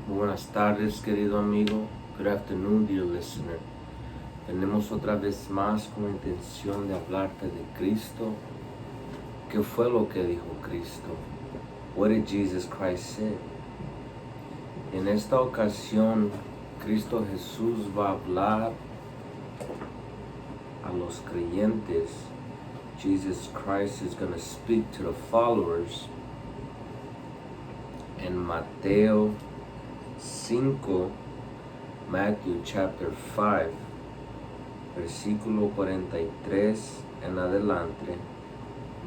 Muy buenas tardes, querido amigo. Good afternoon, dear listener. Tenemos otra vez más con la intención de hablarte de Cristo. ¿Qué fue lo que dijo Cristo? What did Jesus Christ say? En esta ocasión, Cristo Jesús va a hablar a los creyentes. Jesus Christ is going to speak to the followers en Mateo 5, Matthew chapter 5, versículo 43 en adelante,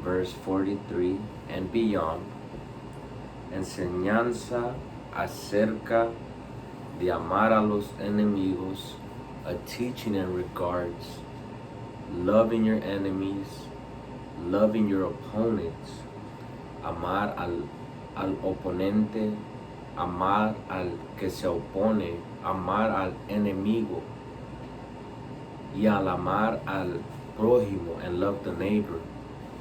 verse 43 and beyond, enseñanza acerca de amar a los enemigos, a teaching in regards, loving your enemies, loving your opponents, amar al oponente, amar al que se opone, amar al enemigo, y al amar al prójimo, and love the neighbor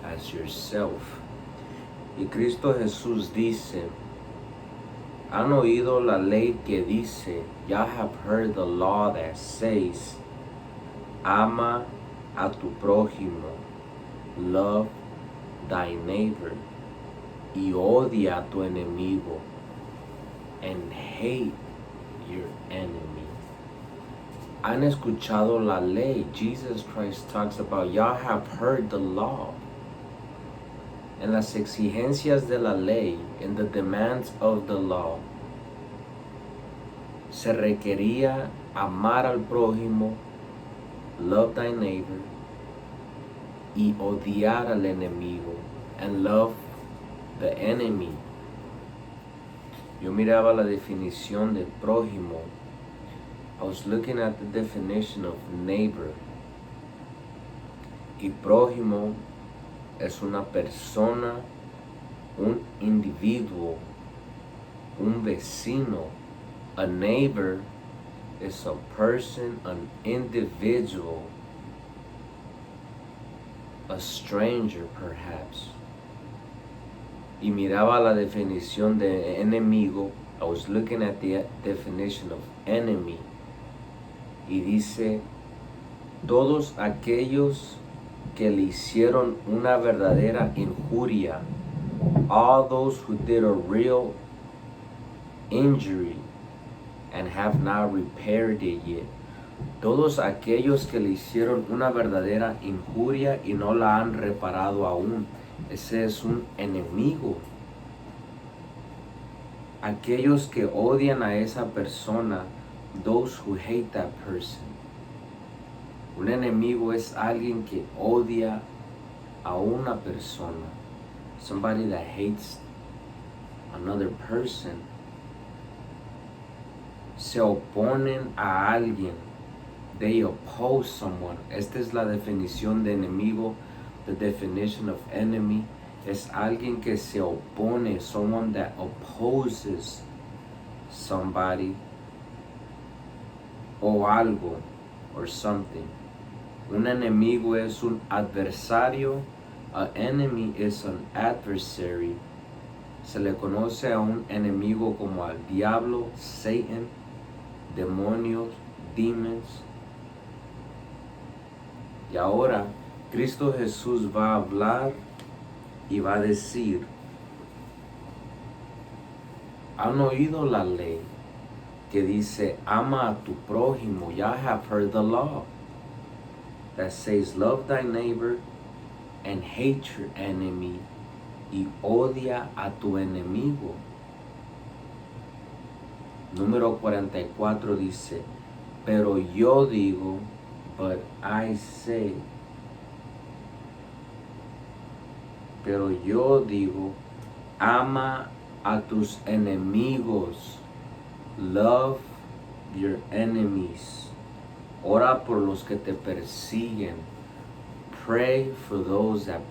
as yourself. Y Cristo Jesús dice, han oído la ley que dice, ya have heard the law that says, ama a tu prójimo, love thy neighbor, y odia a tu enemigo, and hate your enemy. Han escuchado la ley. Jesus Christ talks about, y'all have heard the law. En las exigencias de la ley, in the demands of the law, se requería amar al prójimo, love thy neighbor, y odiar al enemigo, and love the enemy. Yo miraba la definición de prójimo. I was looking at the definition of neighbor. Y prójimo es una persona, un individuo, un vecino. A neighbor is a person, an individual, a stranger perhaps. Y miraba la definición de enemigo. I was looking at the definition of enemy. Y dice, todos aquellos que le hicieron una verdadera injuria, all those who did a real injury and have not repaired it yet. Todos aquellos que le hicieron una verdadera injuria y no la han reparado aún. Ese es un enemigo. Aquellos que odian a esa persona, those who hate that person. Un enemigo es alguien que odia a una persona. Somebody that hates another person. Se oponen a alguien. They oppose someone. Esta es la definición de enemigo. The definition of enemy es alguien que se opone, someone that opposes somebody o algo or something. Un enemigo es un adversario. An enemy is an adversary. Se le conoce a un enemigo como al diablo, Satan, demonios, demons. Y ahora Cristo Jesús va a hablar y va a decir, han oído la ley que dice, ama a tu prójimo. Ya have heard the law that says, love thy neighbor and hate your enemy, y odia a tu enemigo. Número 44 dice, pero yo digo, but I say, pero yo digo, ama a tus enemigos, love your enemies, ora por los que te persiguen, pray for those that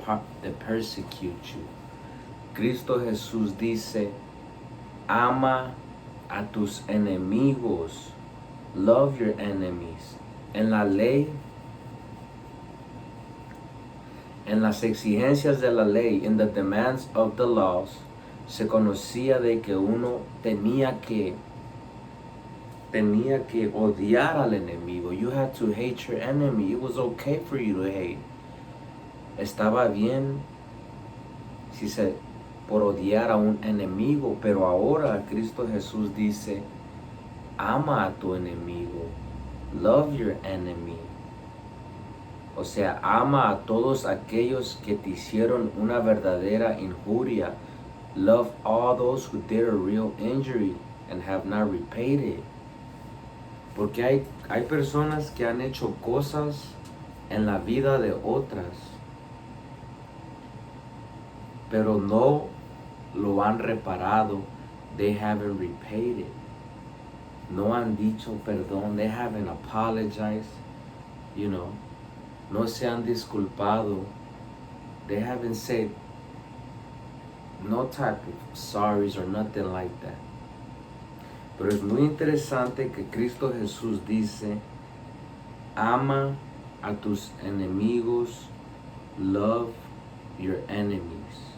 persecute you. Cristo Jesús dice, ama a tus enemigos, love your enemies. En la ley, en las exigencias de la ley, in the demands of the laws, se conocía de que uno tenía que tenía que odiar al enemigo. You had to hate your enemy. It was okay for you to hate. Estaba bien si se por odiar a un enemigo, pero ahora Cristo Jesús dice, ama a tu enemigo. Love your enemy. O sea, ama a todos aquellos que te hicieron una verdadera injuria. Love all those who did a real injury and have not repaid it. Porque hay personas que han hecho cosas en la vida de otras, pero no lo han reparado. They haven't repaid it. No han dicho perdón. They haven't apologized. You know, no se han disculpado. They haven't said no type of sorries or nothing like that. Pero es muy interesante que Cristo Jesús dice, ama a tus enemigos, love your enemies.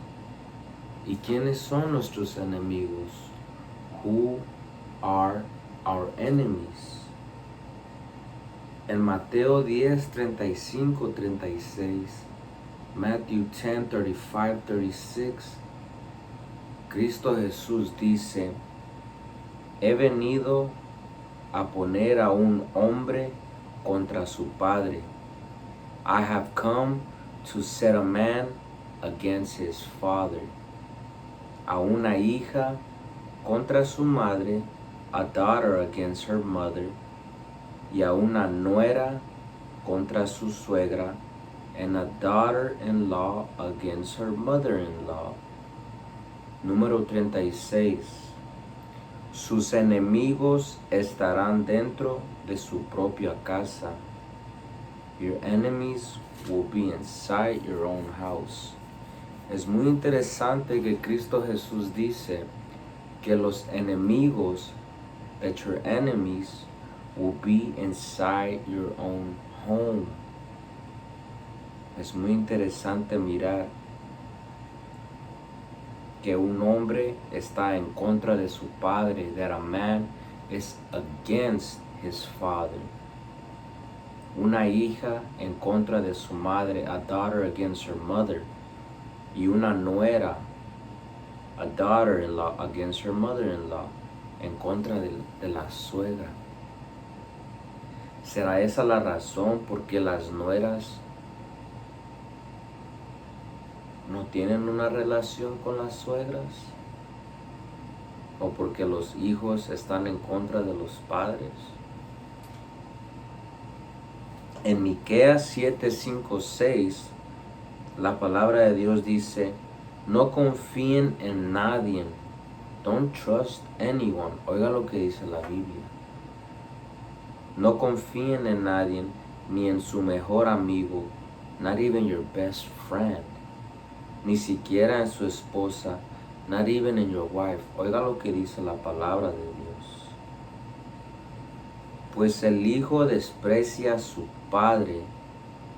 ¿Y quiénes son nuestros enemigos? Who are our enemies? En Mateo 10, 35, 36, Matthew 10, 35, 36, Cristo Jesús dice, he venido a poner a un hombre contra su padre. I have come to set a man against his father. A una hija contra su madre, a daughter against her mother, y a una nuera contra su suegra, and a daughter-in-law against her mother-in-law. Número 36. Sus enemigos estarán dentro de su propia casa. Your enemies will be inside your own house. Es muy interesante que Cristo Jesús dice que los enemigos, that your enemies will be inside your own home. Es muy interesante mirar que un hombre está en contra de su padre, that a man is against his father. Una hija en contra de su madre, a daughter against her mother. Y una nuera, a daughter-in-law against her mother-in-law, en contra de la suegra. ¿Será esa la razón por qué las nueras no tienen una relación con las suegras? ¿O porque los hijos están en contra de los padres? En Miqueas 7, 5, 6, la palabra de Dios dice, no confíen en nadie. Don't trust anyone. Oiga lo que dice la Biblia. No confíen en nadie, ni en su mejor amigo, not even your best friend, ni siquiera en su esposa, not even in your wife. Oiga lo que dice la palabra de Dios. Pues el hijo desprecia a su padre,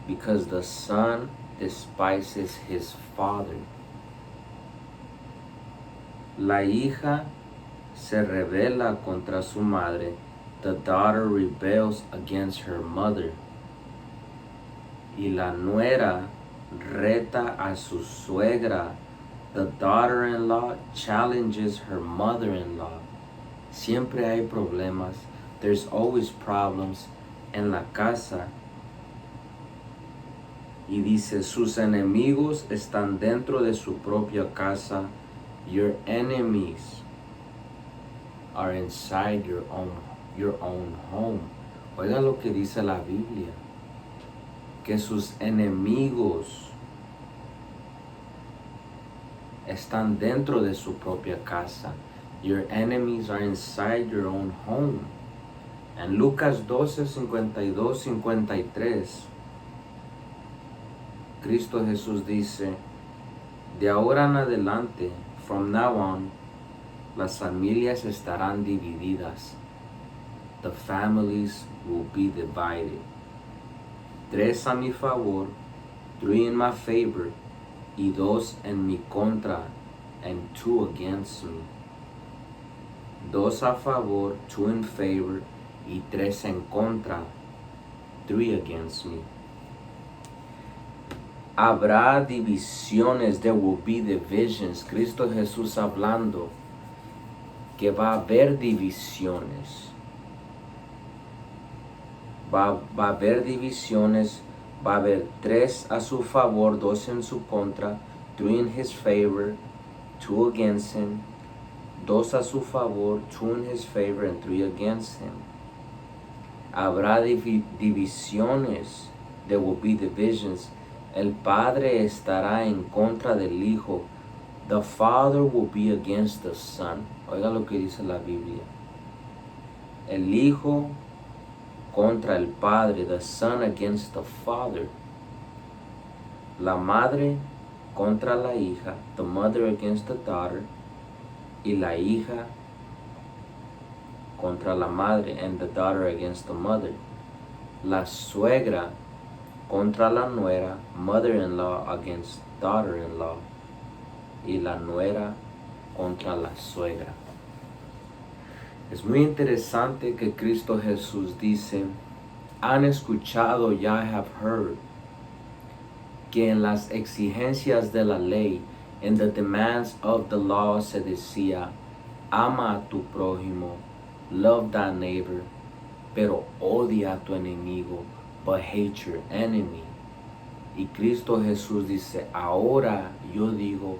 because the son despises his father. La hija se rebela contra su madre. The daughter rebels against her mother. Y la nuera reta a su suegra. The daughter-in-law challenges her mother-in-law. Siempre hay problemas. There's always problems en la casa. Y dice, sus enemigos están dentro de su propia casa. Your enemies are inside your own home. Oiga lo que dice la Biblia. Que sus enemigos están dentro de su propia casa. Your enemies are inside your own home. En Lucas 12, 52, 53, Cristo Jesús dice, de ahora en adelante, from now on, las familias estarán divididas. The families will be divided. 3 a mi favor, 3 in my favor, y 2 en mi contra, and 2 against me. 2 a favor, 2 in favor, y 3 en contra, 3 against me. Habrá divisiones, there will be divisions. Cristo Jesús hablando que va a haber divisiones. Va a haber divisiones, va a haber 3 a su favor, 2 en su contra, 3 in his favor, 2 against him, 2 a su favor, 2 in his favor, and 3 against him. Habrá divisiones, there will be divisions. El Padre estará en contra del Hijo. The Father will be against the Son. Oiga lo que dice la Biblia. El Hijo contra el Padre, the Son against the Father. La madre contra la hija, the mother against the daughter, y la hija contra la madre, and the daughter against the mother. La suegra contra la nuera, mother-in-law against daughter-in-law, y la nuera contra la suegra. Es muy interesante que Cristo Jesús dice, han escuchado, ya have heard, que en las exigencias de la ley, in the demands of the law se decía, ama a tu prójimo, love thy neighbor, pero odia a tu enemigo, but hate your enemy. Y Cristo Jesús dice, ahora yo digo,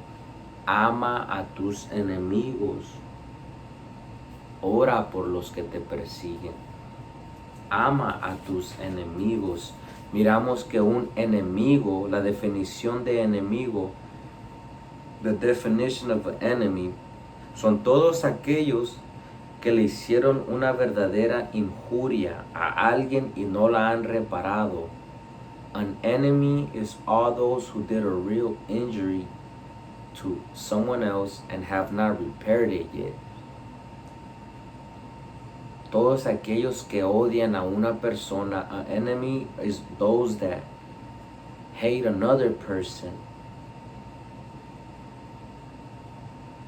ama a tus enemigos, ora por los que te persiguen, ama a tus enemigos. Miramos que un enemigo, la definición de enemigo, the definition of an enemy, son todos aquellos que le hicieron una verdadera injuria a alguien y no la han reparado. An enemy is all those who did a real injury to someone else and have not repaired it yet. Todos aquellos que odian a una persona. An enemy is those that hate another person.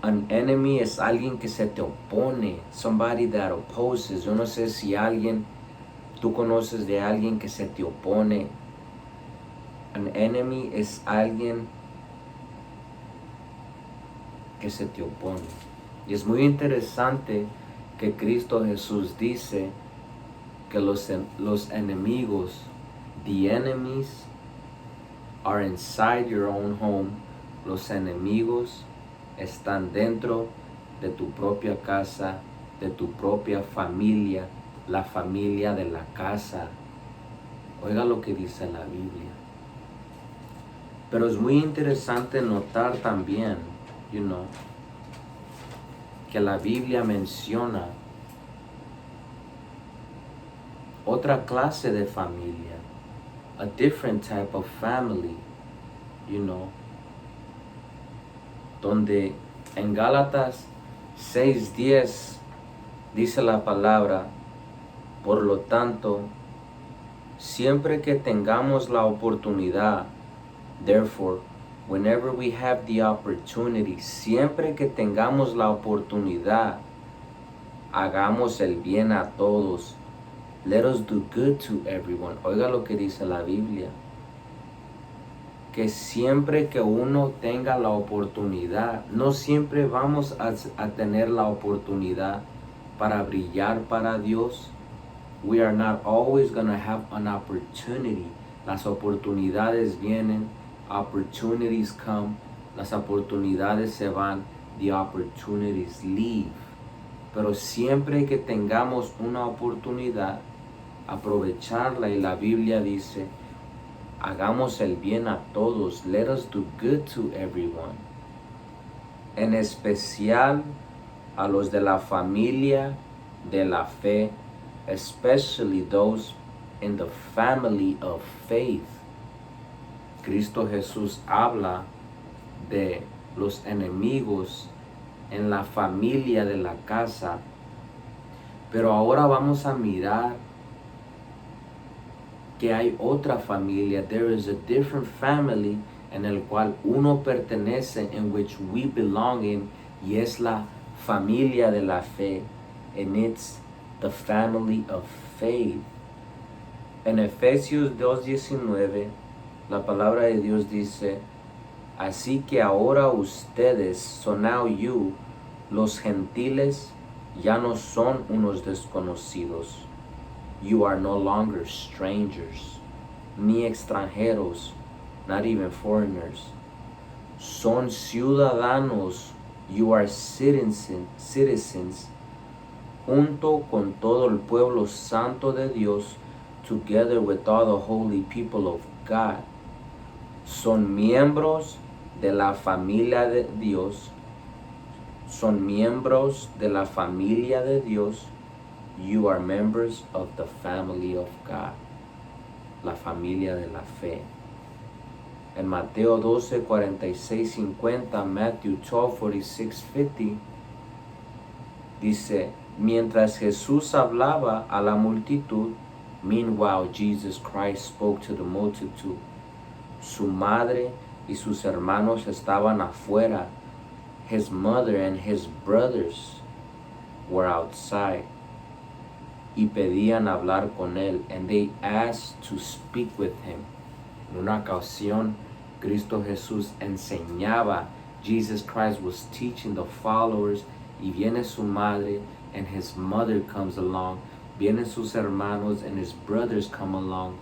An enemy es alguien que se te opone, somebody that opposes. Yo no sé si tú conoces de alguien que se te opone. An enemy es alguien que se te opone. Y es muy interesante que Cristo Jesús dice que los enemigos, the enemies, are inside your own home. Los enemigos están dentro de tu propia casa, de tu propia familia, la familia de la casa. Oiga lo que dice la Biblia. Pero es muy interesante notar también, que la Biblia menciona otra clase de familia, a different type of family, donde en Gálatas 6:10 dice la palabra, por lo tanto, siempre que tengamos la oportunidad, therefore, whenever we have the opportunity, siempre que tengamos la oportunidad, hagamos el bien a todos. Let us do good to everyone. Oiga lo que dice la Biblia. Que siempre que uno tenga la oportunidad, no siempre vamos a tener la oportunidad para brillar para Dios. We are not always going to have an opportunity. Las oportunidades vienen, opportunities come, las oportunidades se van, the opportunities leave. Pero siempre que tengamos una oportunidad, aprovecharla, y la Biblia dice, hagamos el bien a todos. Let us do good to everyone. En especial a los de la familia de la fe, especially those in the family of faith. Cristo Jesús habla de los enemigos en la familia de la casa. Pero ahora vamos a mirar que hay otra familia. There is a different family en el cual uno pertenece, in which we belong in, y es la familia de la fe, and it's the family of faith. En Efesios 2:19, la palabra de Dios dice, así que ahora ustedes, so now you, los gentiles, ya no son unos desconocidos. You are no longer strangers, ni extranjeros, not even foreigners. Son ciudadanos, you are citizens, junto con todo el pueblo santo de Dios, together with all the holy people of God. Son miembros de la familia de Dios. Son miembros de la familia de Dios. You are members of the family of God. La familia de la fe. En Mateo 12, 46, 50, Matthew 12, 46, 50, dice, mientras Jesús hablaba a la multitud, meanwhile Jesus Christ spoke to the multitude. Su madre y sus hermanos estaban afuera. His mother and his brothers were outside. Y pedían hablar con él, and they asked to speak with him. En una ocasión, Cristo Jesús enseñaba. Jesus Christ was teaching the followers, y viene su madre, and his mother comes along. Vienen sus hermanos, and his brothers come along.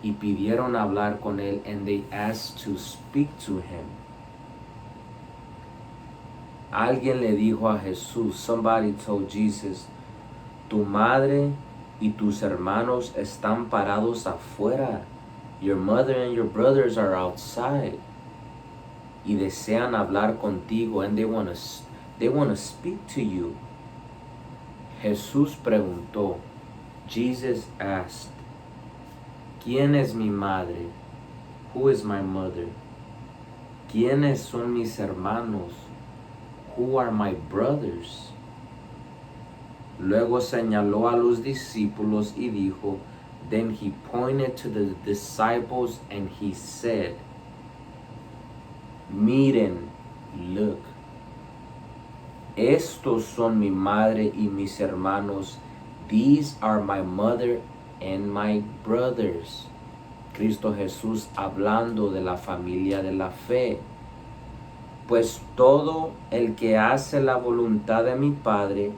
Y pidieron hablar con él, and they asked to speak to him. Alguien le dijo a Jesús, somebody told Jesus, tu madre y tus hermanos están parados afuera. Your mother and your brothers are outside. Y desean hablar contigo, and they want to speak to you. Jesús preguntó. Jesus asked, ¿quién es mi madre? Who is my mother? ¿Quiénes son mis hermanos? Who are my brothers? Luego señaló a los discípulos y dijo, then he pointed to the disciples and he said, miren, look, estos son mi madre y mis hermanos. These are my mother and my brothers. Cristo Jesús hablando de la familia de la fe. Pues todo el que hace la voluntad de mi Padre,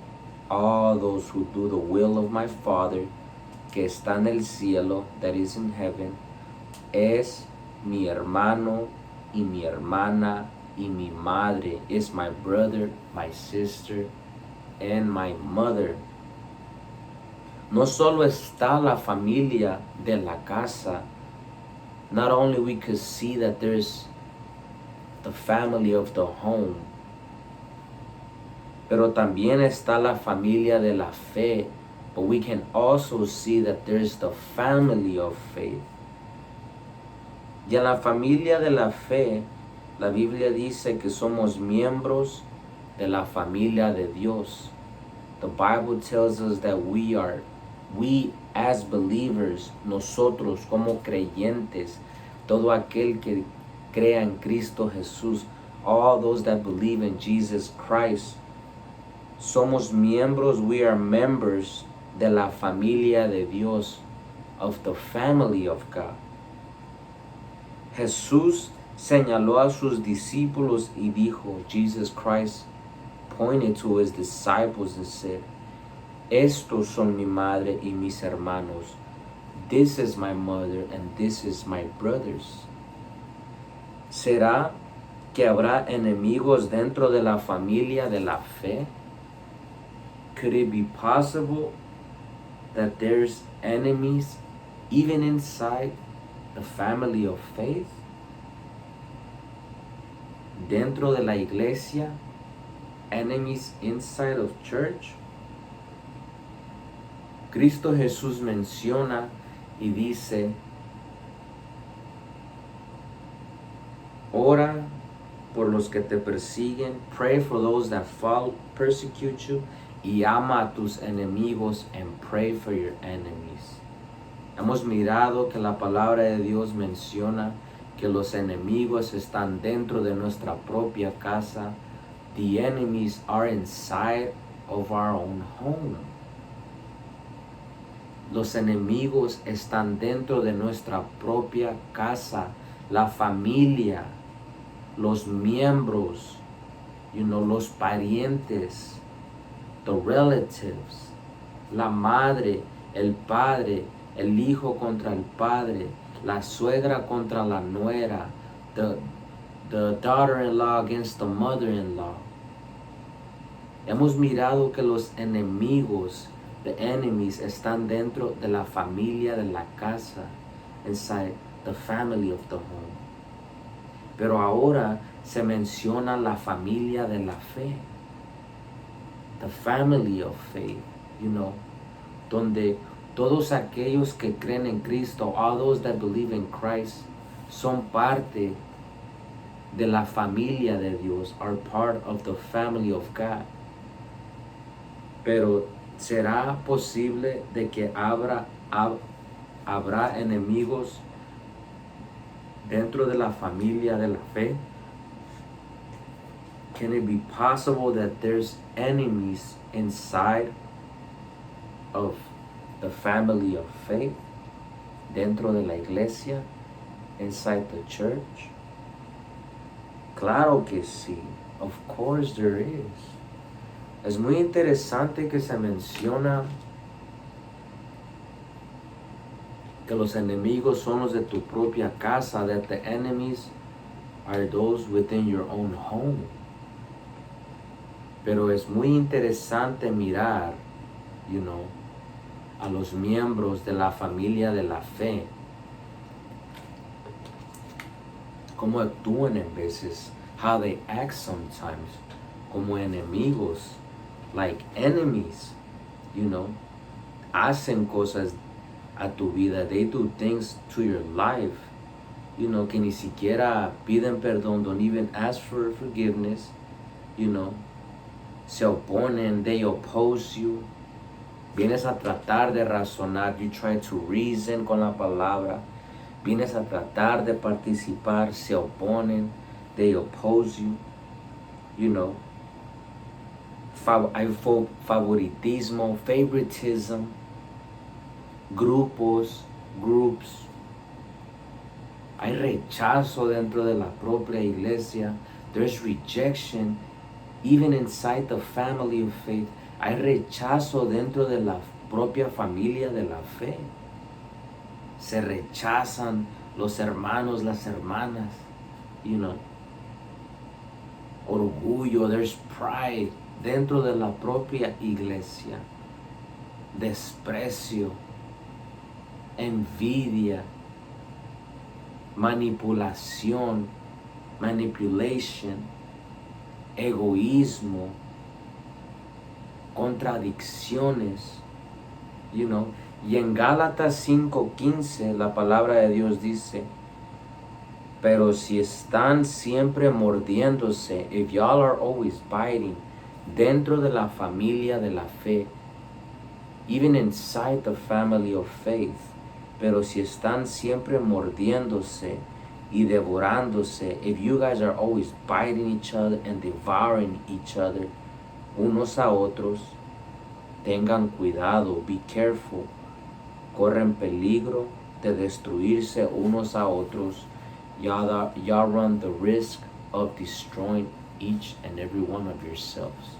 all those who do the will of my Father, que está en el cielo, that is in heaven, es mi hermano y mi hermana y mi madre, is my brother, my sister, and my mother. No solo está la familia de la casa, not only we could see that there's the family of the home, pero también está la familia de la fe, but we can also see that there's the family of faith. Y en la familia de la fe, la Biblia dice que somos miembros de la familia de Dios. The Bible tells us that we as believers, nosotros como creyentes, todo aquel que crea en Cristo Jesús, all those that believe in Jesus Christ, somos miembros, we are members de la familia de Dios, of the family of God. Jesús señaló a sus discípulos y dijo, Jesus Christ pointed to his disciples and said, estos son mi madre y mis hermanos. This is my mother and this is my brothers. ¿Será que habrá enemigos dentro de la familia de la fe? Could it be possible that there's enemies even inside the family of faith? Dentro de la iglesia, enemies inside of church? Cristo Jesús menciona y dice, ora por los que te persiguen, pray for those that persecute you, y ama a tus enemigos, and pray for your enemies. Hemos mirado que la palabra de Dios menciona que los enemigos están dentro de nuestra propia casa. the enemies are inside of our own home. Los enemigos están dentro de nuestra propia casa, la familia, los miembros, los parientes, the relatives, la madre, el padre, el hijo contra el padre, la suegra contra la nuera, the daughter-in-law against the mother-in-law. Hemos mirado que los enemigos, the enemies, están dentro de la familia de la casa, inside the family of the home. Pero ahora se menciona la familia de la fe, the family of faith, donde todos aquellos que creen en Cristo, all those that believe in Christ, son parte de la familia de Dios, are part of the family of God. Pero ¿será posible de que habrá enemigos dentro de la familia de la fe? Can it be possible that there's enemies inside of the family of faith, dentro de la iglesia, inside the church? Claro que sí. Of course there is. Es muy interesante que se menciona que los enemigos son los de tu propia casa, that the enemies are those within your own home. Pero es muy interesante mirar, a los miembros de la familia de la fe, cómo actúan en veces, how they act sometimes, como enemigos, like enemies, hacen cosas a tu vida, they do things to your life, que ni siquiera piden perdón, don't even ask for forgiveness, se oponen, they oppose you. Vienes a tratar de razonar, you try to reason con la palabra, vienes a tratar de participar, se oponen, they oppose you, hay favoritismo, favoritism, groups, hay rechazo dentro de la propia iglesia, there's rejection even inside the family of faith, hay rechazo dentro de la propia familia de la fe, se rechazan los hermanos, las hermanas, orgullo, there's pride dentro de la propia iglesia, desprecio, envidia, manipulation, egoísmo, contradicciones, y en Gálatas 5:15 la palabra de Dios dice, pero si están siempre mordiéndose, if y'all are always biting, dentro de la familia de la fe, even inside the family of faith, pero si están siempre mordiéndose y devorándose, if you guys are always biting each other and devouring each other, unos a otros, tengan cuidado, be careful, corren peligro de destruirse unos a otros, y'all run the risk of destroying each and every one of yourselves.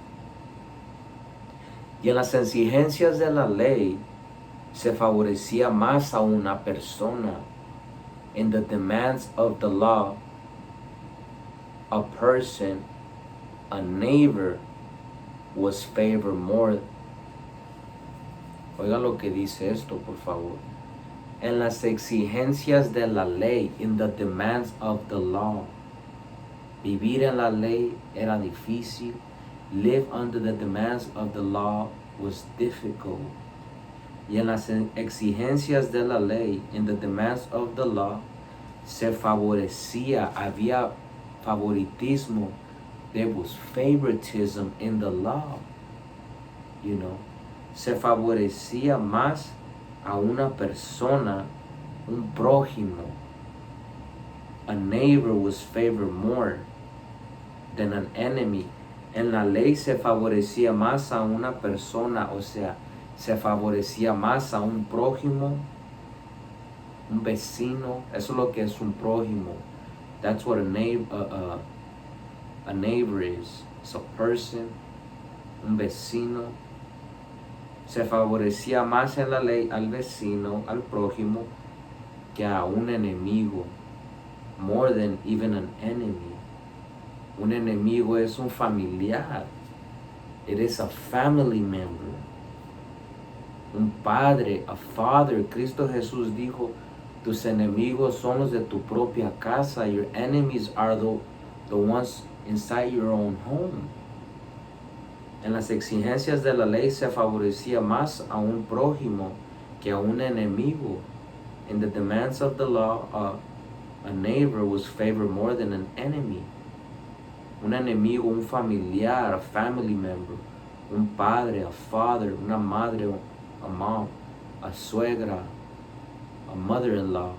Y en las exigencias de la ley se favorecía más a una persona. In the demands of the law, a person, a neighbor, was favored more. Oiga lo que dice esto, por favor. En las exigencias de la ley, in the demands of the law. Vivir en la ley era difícil. Live under the demands of the law was difficult. Y en las exigencias de la ley, in the demands of the law, se favorecía, había favoritismo. There was favoritism in the law. Se favorecía más a una persona, un prójimo. A neighbor was favored more than an enemy. En la ley se favorecía más a una persona, o sea, se favorecía más a un prójimo, un vecino. Eso es lo que es un prójimo. That's what a neighbor is. It's a person, un vecino. Se favorecía más en la ley al vecino, al prójimo, que a un enemigo. More than even an enemy. Un enemigo es un familiar. It is a family member. Un padre, a father. Cristo Jesús dijo, tus enemigos son los de tu propia casa. Your enemies are the ones inside your own home. En las exigencias de la ley se favorecía más a un prójimo que a un enemigo. In the demands of the law, a neighbor was favored more than an enemy. Un enemigo, un familiar, a family member, un padre, a father, una madre, a mom, a suegra, a mother-in-law,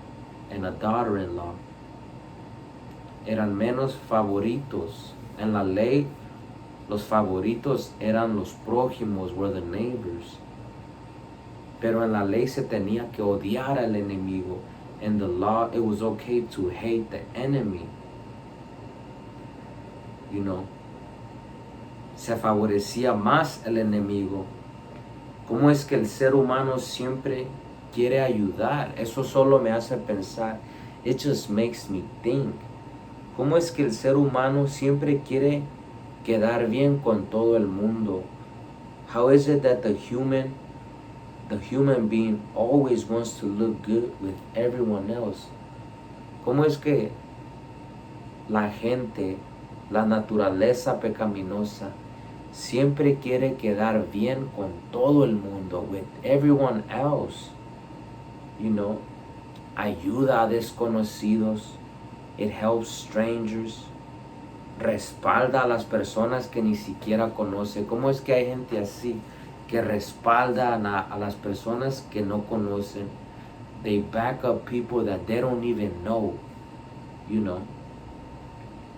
and a daughter-in-law. Eran menos favoritos. En la ley, los favoritos eran los prójimos, were the neighbors. Pero en la ley se tenía que odiar al enemigo. In the law, it was okay to hate the enemy. You know, se favorecía más el enemigo. ¿Cómo es que el ser humano siempre quiere ayudar? Eso solo me hace pensar. It just makes me think. ¿Cómo es que el ser humano siempre quiere quedar bien con todo el mundo? How is it that the human being always wants to look good with everyone else? ¿Cómo es que la gente, la naturaleza pecaminosa, siempre quiere quedar bien con todo el mundo, with everyone else? You know, ayuda a desconocidos, it helps strangers, respalda a las personas que ni siquiera conoce. ¿Cómo es que hay gente así que respaldan a las personas que no conocen? They back up people that they don't even know, you know.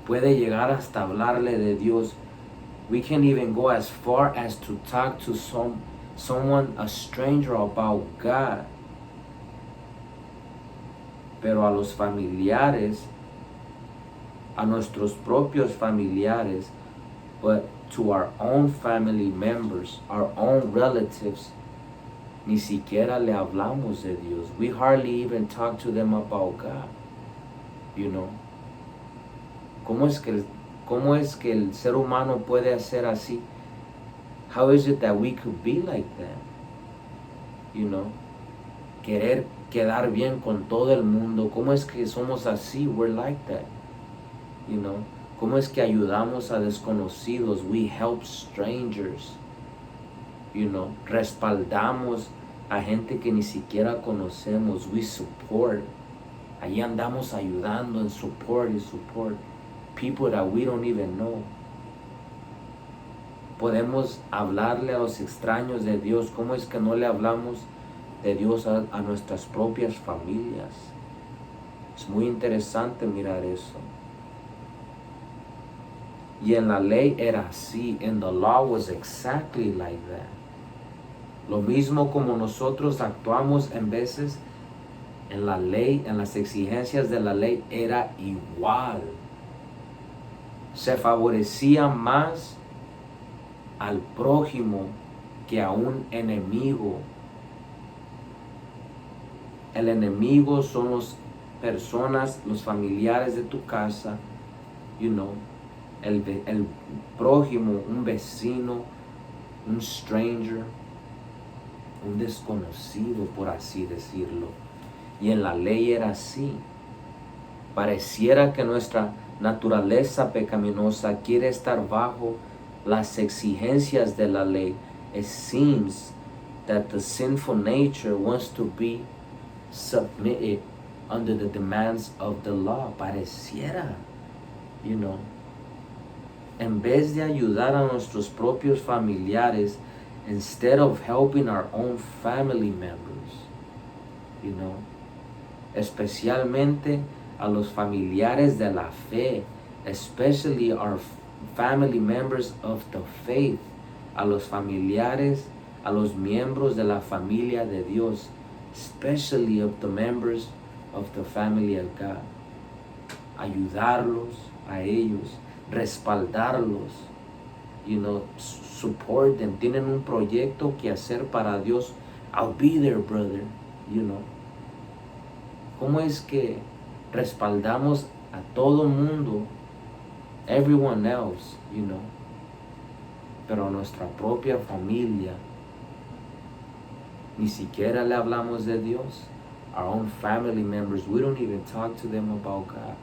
Puede llegar hasta hablarle de Dios. We can even go as far as to talk to someone, a stranger, about God. Pero a los familiares, a nuestros propios familiares, but to our own family members, our own relatives, ni siquiera le hablamos de Dios. We hardly even talk to them about God, you know. ¿Cómo es que el ser humano puede hacer así? How is it that we could be like that? You know, querer quedar bien con todo el mundo. ¿Cómo es que somos así? We're like that. You know, ¿cómo es que ayudamos a desconocidos? We help strangers. You know, respaldamos a gente que ni siquiera conocemos. We support. Allí andamos ayudando en support y support. People that we don't even know. Podemos hablarle a los extraños de Dios. ¿Cómo es que no le hablamos de Dios a nuestras propias familias? Es muy interesante mirar eso. Y en la ley era así. And the law was exactly like that. Lo mismo como nosotros actuamos en veces en la ley, en las exigencias de la ley, era igual. Se favorecía más al prójimo que a un enemigo. El enemigo son las personas, los familiares de tu casa, you know. El prójimo, un vecino, un stranger, un desconocido, por así decirlo. Y en la ley era así. Pareciera que nuestra naturaleza pecaminosa quiere estar bajo las exigencias de la ley. It seems that the sinful nature wants to be submitted under the demands of the law. Pareciera, you know. En vez de ayudar a nuestros propios familiares, instead of helping our own family members, you know, especialmente a los familiares de la fe, especially our family members of the faith, a los familiares, a los miembros de la familia de Dios, especially of the members of the family of God. Ayudarlos a ellos, respaldarlos, support them. Tienen un proyecto que hacer para Dios. I'll be there, brother, ¿Cómo es que respaldamos a todo mundo, everyone else, pero a nuestra propia familia ni siquiera le hablamos de Dios? Our own family members, we don't even talk to them about God,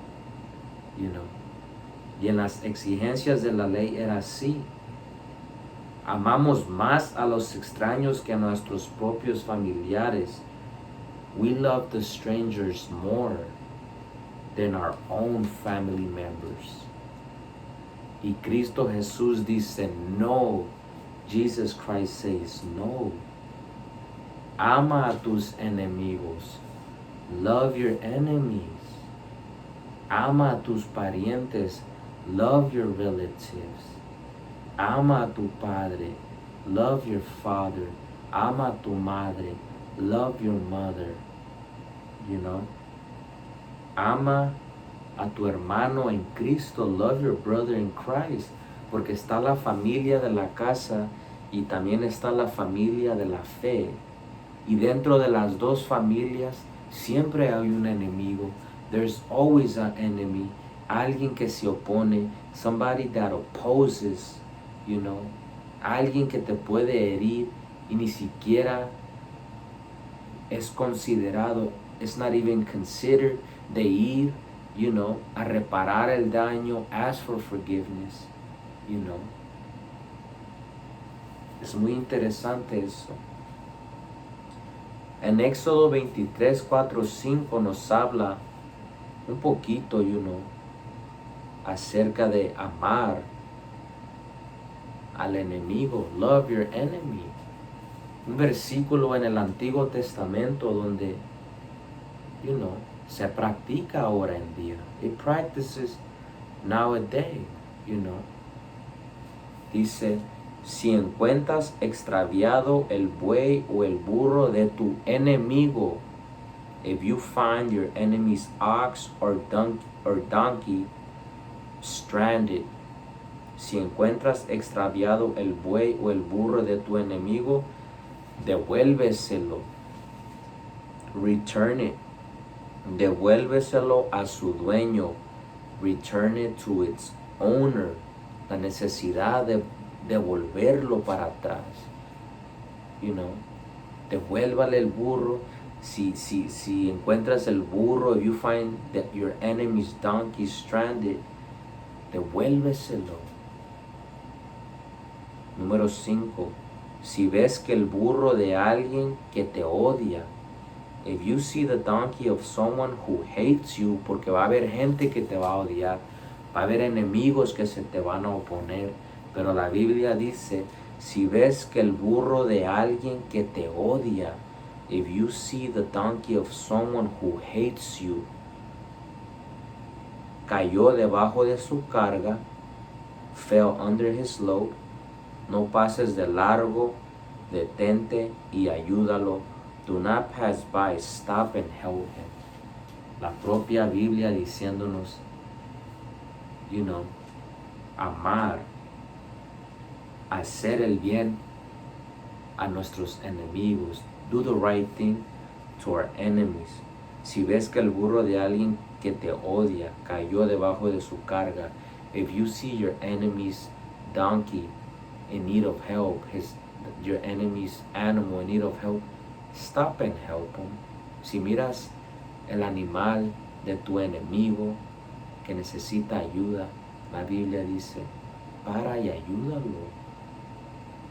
Y en las exigencias de la ley era así. Amamos más a los extraños que a nuestros propios familiares. We love the strangers more than our own family members. Y Cristo Jesús dice no. Jesus Christ says no. Ama a tus enemigos. Love your enemies. Ama a tus parientes. Love your relatives. Ama a tu padre. Love your father. Ama a tu madre. Love your mother. Ama a tu hermano en Cristo. Love your brother in Christ. Porque está la familia de la casa y también está la familia de la fe. Y dentro de las dos familias siempre hay un enemigo. There's always an enemy. Alguien que se opone. Somebody that opposes, Alguien que te puede herir y ni siquiera es considerado, it's not even considered, de ir, a reparar el daño, ask for forgiveness, Es muy interesante eso. En Éxodo 23, 4, 5 nos habla un poquito, acerca de amar al enemigo. Love your enemy. Un versículo en el Antiguo Testamento donde, se practica ahora en día. It practices nowadays, Dice, si encuentras extraviado el buey o el burro de tu enemigo, if you find your enemy's ox or donkey stranded, si encuentras extraviado el buey o el burro de tu enemigo, devuélveselo. Return it. Devuélveselo a su dueño. Return it to its owner. La necesidad de devolverlo para atrás. Devuélvale el burro. Si encuentras el burro, if you find that your enemy's donkey stranded, devuélveselo. Número 5. Si ves que el burro de alguien que te odia, if you see the donkey of someone who hates you, porque va a haber gente que te va a odiar, va a haber enemigos que se te van a oponer, pero la Biblia dice, si ves que el burro de alguien que te odia, if you see the donkey of someone who hates you, cayó debajo de su carga, fell under his load, no pases de largo, detente y ayúdalo. Do not pass by, stop and help him. La propia Biblia diciéndonos, amar, hacer el bien a nuestros enemigos. Do the right thing to our enemies. Si ves que el burro de alguien que te odia cayó debajo de su carga, if you see your enemy's donkey in need of help, your enemy's animal in need of help, stop and help him. Si miras el animal de tu enemigo que necesita ayuda, la Biblia dice, para y ayúdalo.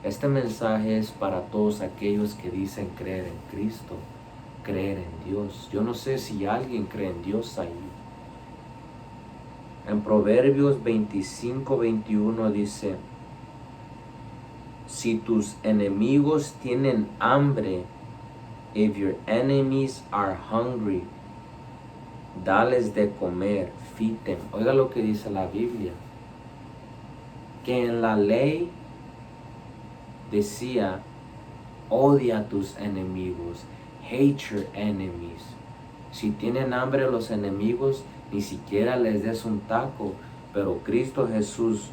Este mensaje es para todos aquellos que dicen creer en Cristo, creer en Dios. Yo no sé si alguien cree en Dios ahí. En Proverbios 25, 21 dice, si tus enemigos tienen hambre, if your enemies are hungry, dales de comer, feed them. Oiga lo que dice la Biblia. que en la ley decía, odia a tus enemigos, hate your enemies. Si tienen hambre los enemigos, ni siquiera les des un taco, pero Cristo Jesús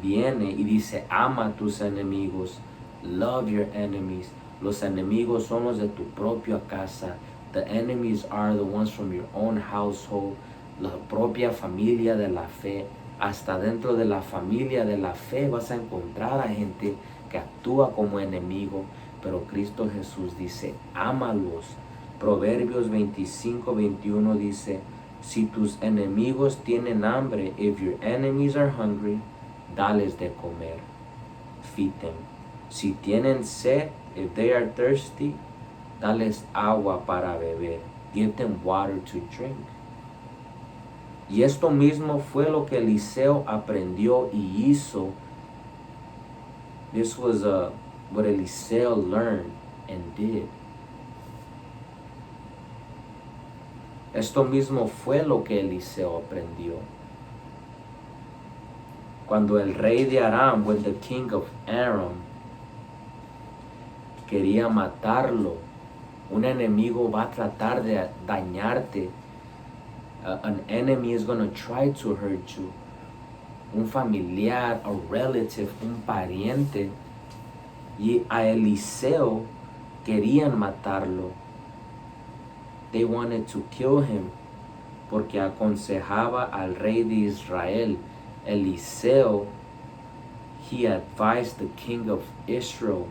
viene y dice, ama a tus enemigos, love your enemies. Los enemigos son los de tu propia casa. The enemies are the ones from your own household, la propia familia de la fe. Hasta dentro de la familia de la fe vas a encontrar a gente que actúa como enemigo, pero Cristo Jesús dice, ámalos. Proverbios 25:21 dice, si tus enemigos tienen hambre, if your enemies are hungry, dales de comer, feed them. Si tienen sed, if they are thirsty, dales agua para beber, give them water to drink. Y esto mismo fue lo que Eliseo aprendió y hizo. This was what Eliseo learned and did. Esto mismo fue lo que Eliseo aprendió. Cuando el rey de Aram, when the king of Aram, quería matarlo, un enemigo va a tratar de dañarte. An enemy is going to try to hurt you. Un familiar, a relative, un pariente. Y a Eliseo querían matarlo. They wanted to kill him porque aconsejaba al rey de Israel. Eliseo, he advised the king of Israel.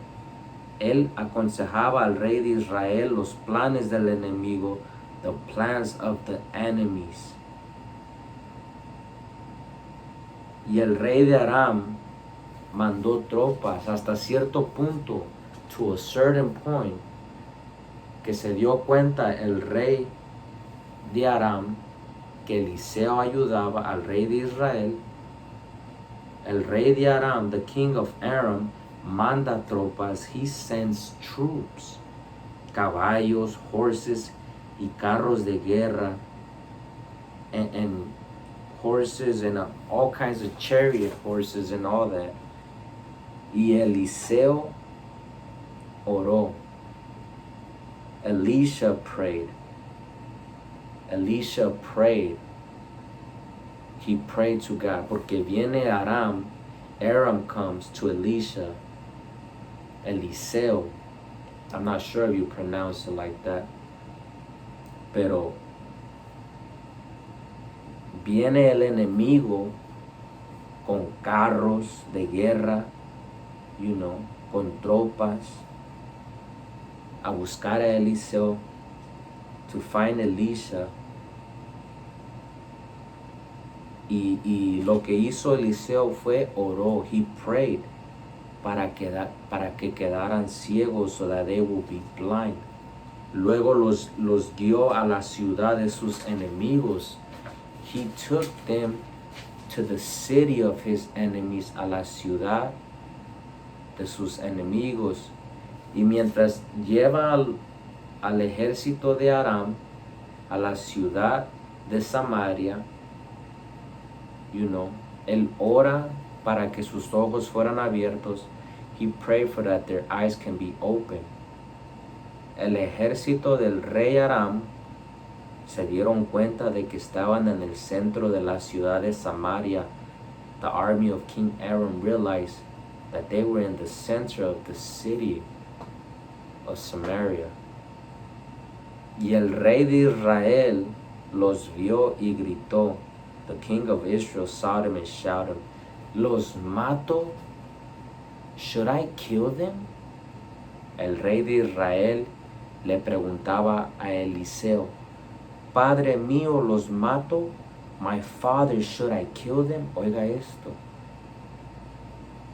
Él aconsejaba al rey de Israel los planes del enemigo, the plans of the enemies. Y el rey de Aram mandó tropas hasta cierto punto, to a certain point, que se dio cuenta el rey de Aram que Eliseo ayudaba al rey de Israel. El rey de Aram, the king of Aram, manda tropas. He sends troops, caballos, horses y carros de guerra, and horses and all kinds of chariot horses and all that. Y Eliseo oró. Elisha prayed. Elisha prayed. He prayed to God. Porque viene Aram. Aram comes to Elisha. Eliseo. I'm not sure if you pronounce it like that. Pero viene el enemigo con carros de guerra, con tropas, a buscar a Eliseo, to find Elisha. Y lo que hizo Eliseo fue oró. He prayed para que quedaran ciegos, so that they will be blind. Luego los guió a la ciudad de sus enemigos. He took them to the city of his enemies, a la ciudad de sus enemigos. Y mientras lleva al ejército de Aram a la ciudad de Samaria, él ora para que sus ojos fueran abiertos. He prayed for that their eyes can be open. El ejército del rey Aram se dieron cuenta de que estaban en el centro de la ciudad de Samaria. The army of King Aram realized that they were in the center of the city of Samaria. Y el rey de Israel los vio y gritó. The king of Israel saw them and shouted, "Los mato? Should I kill them?" El rey de Israel le preguntaba a Eliseo, "Padre mío, los mato? My father, should I kill them?" Oiga esto.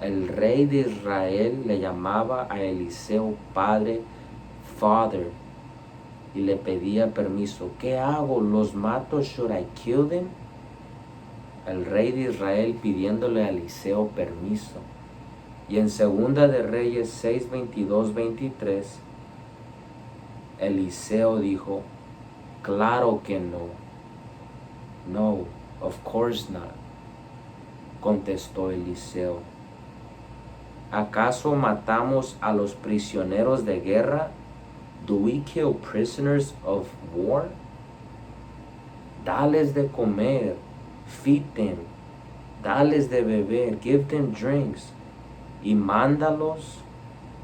El rey de Israel le llamaba a Eliseo padre, father, y le pedía permiso. ¿Qué hago? ¿Los mato? Should I kill them? El rey de Israel pidiéndole a Eliseo permiso. Y en Segunda de Reyes 6, 22, 23, Eliseo dijo, claro que no. No, of course not. contestó Eliseo. ¿Acaso matamos a los prisioneros de guerra? Do we kill prisoners of war? Dales de comer, feed them, dales de beber, give them drinks, y mándalos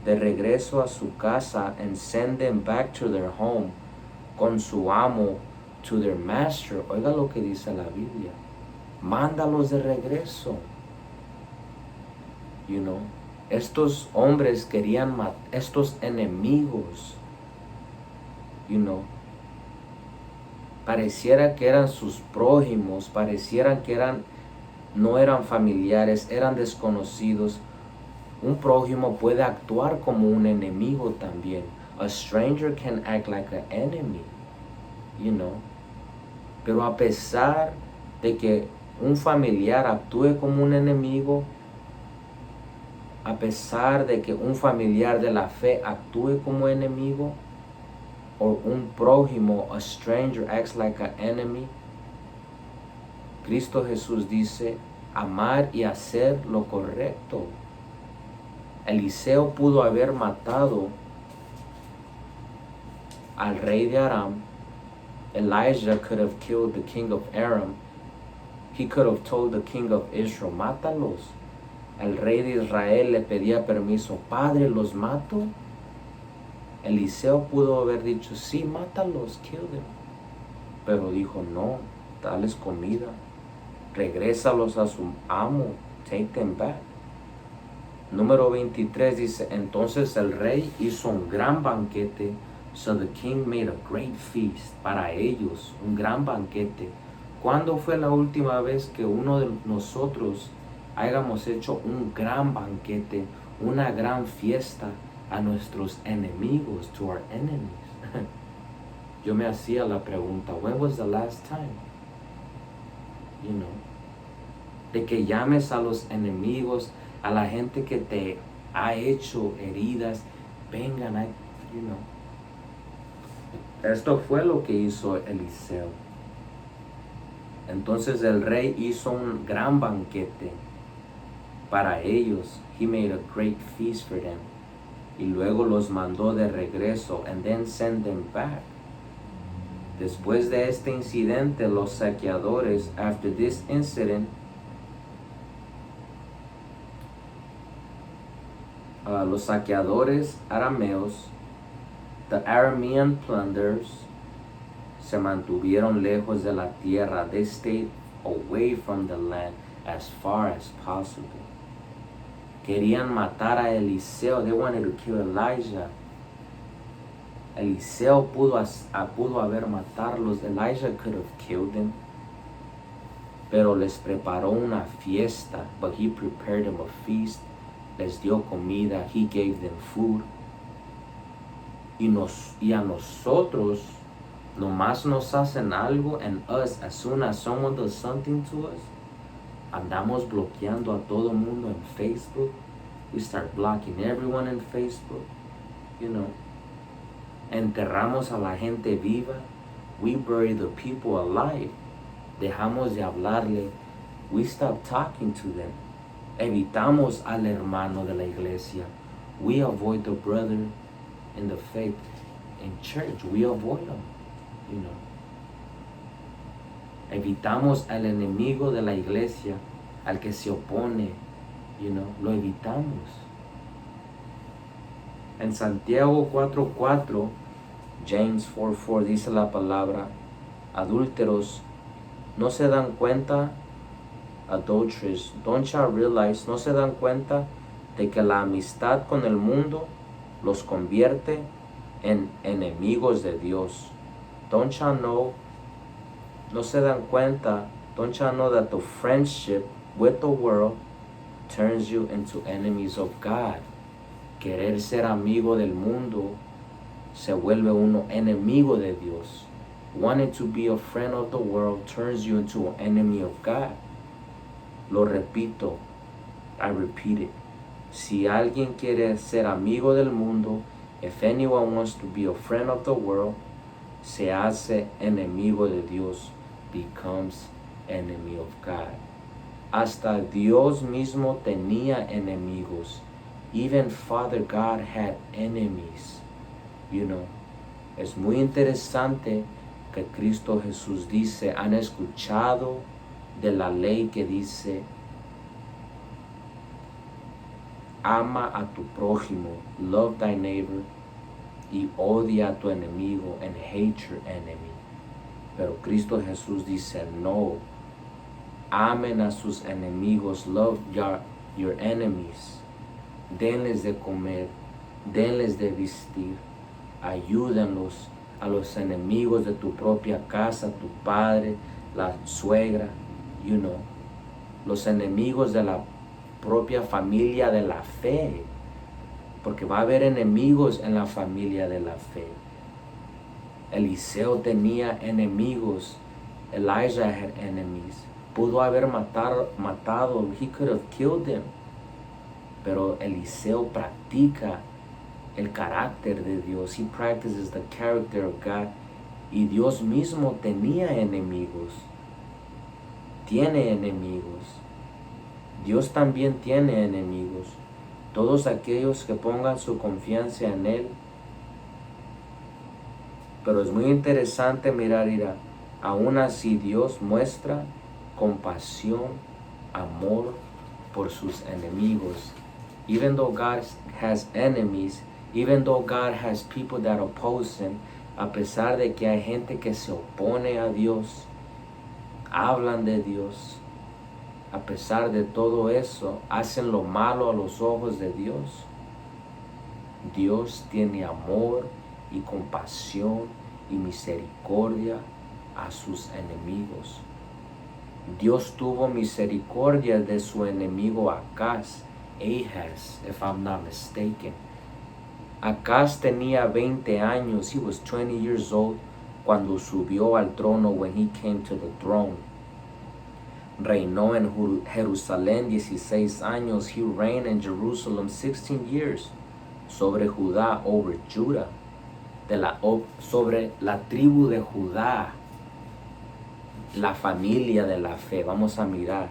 de regreso a su casa and send them back to their home, con su amo, to their master. Oiga lo que dice la Biblia. Mándalos de regreso. You know, estos hombres querían matar, estos enemigos, you know, pareciera que eran sus prójimos, parecieran que no eran familiares, eran desconocidos. Un prójimo puede actuar como un enemigo también. A stranger can act like an enemy, you know. Pero a pesar de que un familiar actúe como un enemigo, a pesar de que un familiar de la fe actúe como enemigo, o un prójimo, a stranger acts like an enemy, Cristo Jesús dice, amar y hacer lo correcto. Eliseo pudo haber matado al rey de Aram. Elijah could have killed the king of Aram. He could have told the king of Israel, mátalos. El rey de Israel le pedía permiso, Padre, ¿los mato? Eliseo pudo haber dicho, sí, mátalos, kill them. Pero dijo, no, dales comida, regrésalos a su amo, take them back. Número 23 dice, entonces el rey hizo un gran banquete, so the king made a great feast, para ellos, un gran banquete. ¿Cuándo fue la última vez que uno de nosotros hayamos hecho un gran banquete, una gran fiesta a nuestros enemigos, to our enemies? Yo me hacía la pregunta, when was the last time? You know, de que llames a los enemigos, a la gente que te ha hecho heridas, vengan, you know. Esto fue lo que hizo Eliseo. Entonces el rey hizo un gran banquete para ellos. He made a great feast for them. Y luego los mandó de regreso, and then send them back. Después de este incidente, los saqueadores, after this incident, los saqueadores arameos, the Aramean plunderers, se mantuvieron lejos de la tierra. They stayed away from the land as far as possible. Querían matar a Eliseo. They wanted to kill Elijah. Eliseo pudo haber matarlos. Elijah could have killed them. Pero les preparó una fiesta. But he prepared them a feast. Les dio comida. He gave them food. Y a nosotros, nomás nos hacen algo, and us, as soon as someone does something to us, andamos bloqueando a todo mundo en Facebook. We start blocking everyone in Facebook, you know. Enterramos a la gente viva. We bury the people alive. Dejamos de hablarle. We stop talking to them. Evitamos al hermano de la iglesia. We avoid the brother in the faith, in church. We avoid them, you know. Evitamos al enemigo de la iglesia, al que se opone, you know, lo evitamos. En Santiago 4:4, James 4:4 dice la palabra, adúlteros, ¿no se dan cuenta? Adulterers, don't you realize, no se dan cuenta de que la amistad con el mundo los convierte en enemigos de Dios? Don't you know, no se dan cuenta, don't you know that the friendship with the world turns you into enemies of God? Querer ser amigo del mundo se vuelve uno enemigo de Dios. Wanting to be a friend of the world turns you into an enemy of God. Lo repito, I repeat it. Si alguien quiere ser amigo del mundo, if anyone wants to be a friend of the world, se hace enemigo de Dios, becomes enemy of God. Hasta Dios mismo tenía enemigos. Even Father God had enemies. You know, es muy interesante que Cristo Jesús dice, han escuchado de la ley que dice, ama a tu prójimo, love thy neighbor, y odia a tu enemigo, and hate your enemy. Pero Cristo Jesús dice, no, amen a sus enemigos, love your enemies, denles de comer, denles de vestir, ayúdenlos a los enemigos de tu propia casa, tu padre, la suegra, you know, los enemigos de la propia familia de la fe, porque va a haber enemigos en la familia de la fe. Eliseo tenía enemigos, Elijah had enemies, pudo haber matado, he could have killed them, pero Eliseo practica el carácter de Dios, he practices the character of God, y Dios mismo tenía enemigos, tiene enemigos. Dios también tiene enemigos. Todos aquellos que pongan su confianza en Él. Pero es muy interesante mirar, aún así Dios muestra compasión, amor por sus enemigos. Even though God has enemies, even though God has people that oppose Him, a pesar de que hay gente que se opone a Dios, hablan de Dios, a pesar de todo eso, hacen lo malo a los ojos de Dios. Dios tiene amor y compasión y misericordia a sus enemigos. Dios tuvo misericordia de su enemigo Acaz, if I'm not mistaken. Acaz tenía 20 años, he was 20 years old, cuando subió al trono, when he came to the throne. Reinó en Jerusalén 16 años. He reigned in Jerusalem 16 years. Sobre Judá, over Judah. Sobre la tribu de Judá. La familia de la fe. Vamos a mirar.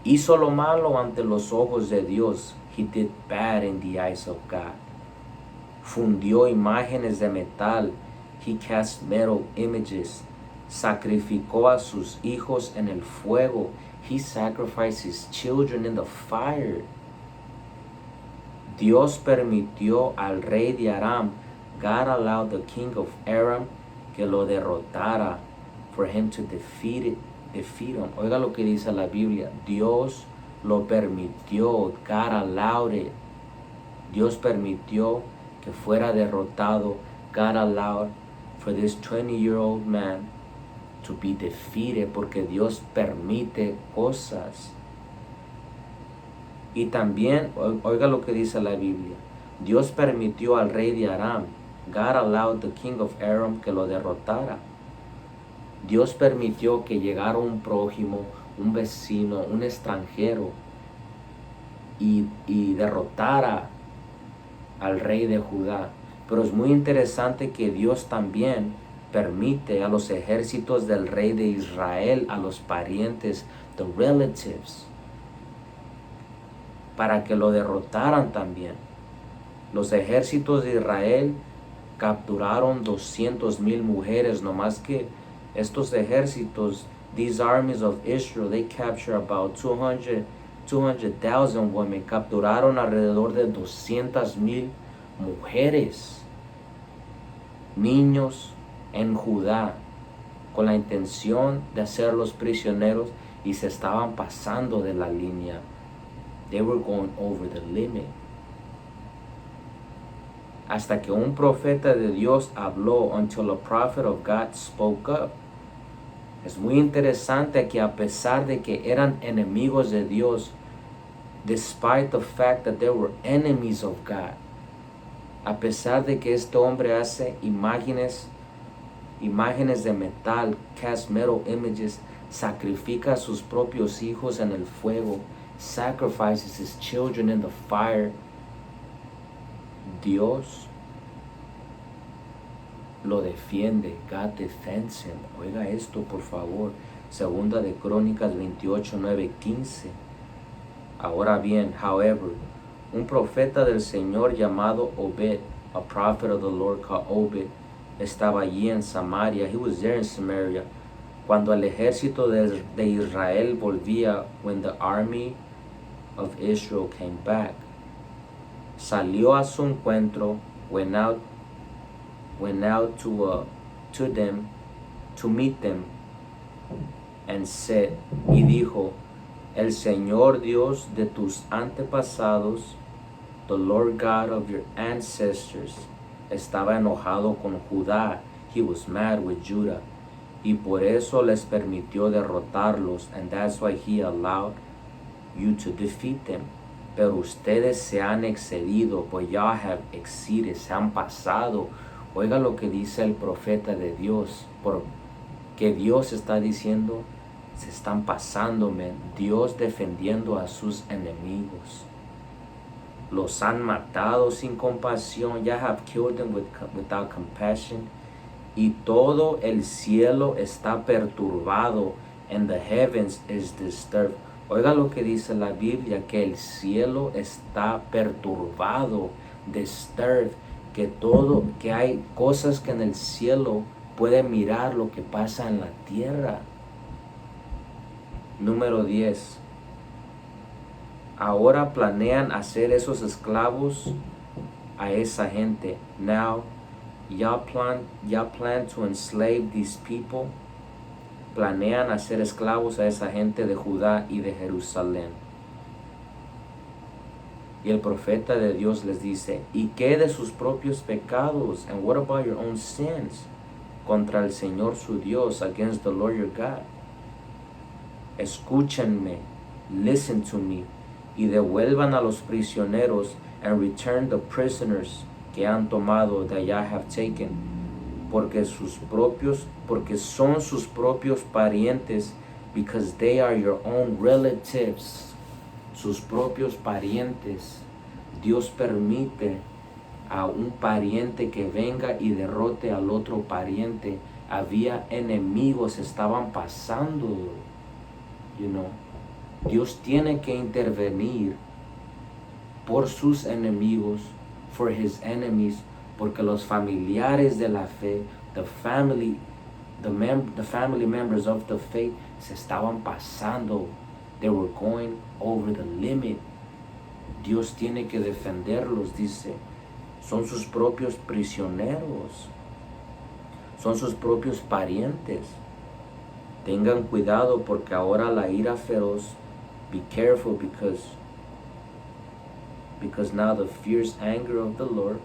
Hizo lo malo ante los ojos de Dios. He did bad in the eyes of God. Fundió imágenes de metal. He cast metal images. Sacrificó a sus hijos en el fuego. He sacrificed his children in the fire. Dios permitió al rey de Aram, God allowed the king of Aram que lo derrotara, for him to defeat him. Oiga lo que dice la Biblia. Dios lo permitió. God allowed it. Dios permitió que fuera derrotado. God allowed for this 20-year-old man to be defeated, porque Dios permite cosas. Y también, oiga lo que dice la Biblia, Dios permitió al rey de Aram, God allowed the king of Aram que lo derrotara. Dios permitió que llegara un prójimo, un vecino, un extranjero y derrotara al rey de Judá. Pero es muy interesante que Dios también permite a los ejércitos del rey de Israel, a los parientes, the relatives, para que lo derrotaran también. Los ejércitos de Israel capturaron 200,000 mujeres, no más que estos ejércitos, these armies of Israel, they capture about 200,000 women, capturaron alrededor de 200,000 mujeres, niños en Judá, con la intención de hacerlos prisioneros, y se estaban pasando de la línea. They were going over the limit. Hasta que un profeta de Dios habló, until a prophet of God spoke up. Es muy interesante que a pesar de que eran enemigos de Dios, despite the fact that they were enemies of God, a pesar de que este hombre hace imágenes de metal, cast metal images, sacrifica a sus propios hijos en el fuego, sacrifices his children in the fire, Dios lo defiende. God defends him. Oiga esto, por favor. Segunda de Crónicas 28, 9, 15. Ahora bien, however, un profeta del Señor llamado Obed, a prophet of the Lord called Obed, estaba allí en Samaria. He was there in Samaria. Cuando el ejército de Israel volvía, when the army of Israel came back, salió a su encuentro, went out to them, to meet them, and said, y dijo, el Señor Dios de tus antepasados, the Lord God of your ancestors, estaba enojado con Judá. He was mad with Judah. Y por eso les permitió derrotarlos, and that's why he allowed you to defeat them. Pero ustedes se han excedido, but y'all have exceeded, se han pasado. Oiga lo que dice el profeta de Dios, porque Dios está diciendo, se están pasando, man. Dios defendiendo a sus enemigos. Los han matado sin compasión. You have killed them without compassion. Y todo el cielo está perturbado, and the heavens is disturbed. Oiga lo que dice la Biblia, que el cielo está perturbado, disturbed, que hay cosas que en el cielo pueden mirar lo que pasa en la tierra. Número 10. Ahora planean hacer esos esclavos a esa gente. Now, y'all plan to enslave these people. Planean hacer esclavos a esa gente de Judá y de Jerusalén. Y el profeta de Dios les dice, ¿y qué de sus propios pecados? And what about your own sins? Contra el Señor su Dios, against the Lord your God. Escúchenme, listen to me, y devuelvan a los prisioneros, and return the prisoners que han tomado, that ya have taken, porque son sus propios parientes, because they are your own relatives, sus propios parientes. Dios permite a un pariente que venga y derrote al otro pariente. Había enemigos, estaban pasando, Dios tiene que intervenir por sus enemigos, for his enemies, porque los familiares de la fe, the family members of the faith, se estaban pasando. They were going over the limit. Dios tiene que defenderlos, dice. Son sus propios prisioneros. Son sus propios parientes. Tengan cuidado porque ahora la ira feroz. Be careful because now the fierce anger of the Lord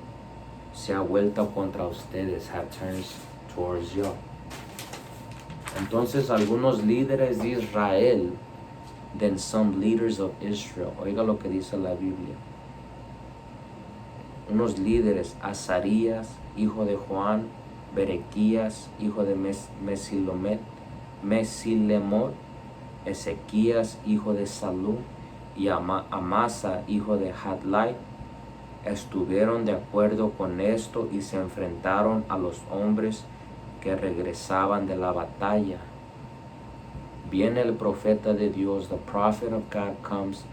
se ha vuelto contra ustedes, have turned towards you. Entonces algunos líderes de Israel, then some leaders of Israel, oiga lo que dice la Biblia. Unos líderes, Azarías, hijo de Juan, Berequías, hijo de Mesilemot, Ezequías, hijo de Salum, y Amasa, hijo de Hadlai, estuvieron de acuerdo con esto y se enfrentaron a los hombres que regresaban de la batalla. Viene el profeta de Dios, the prophet of God comes,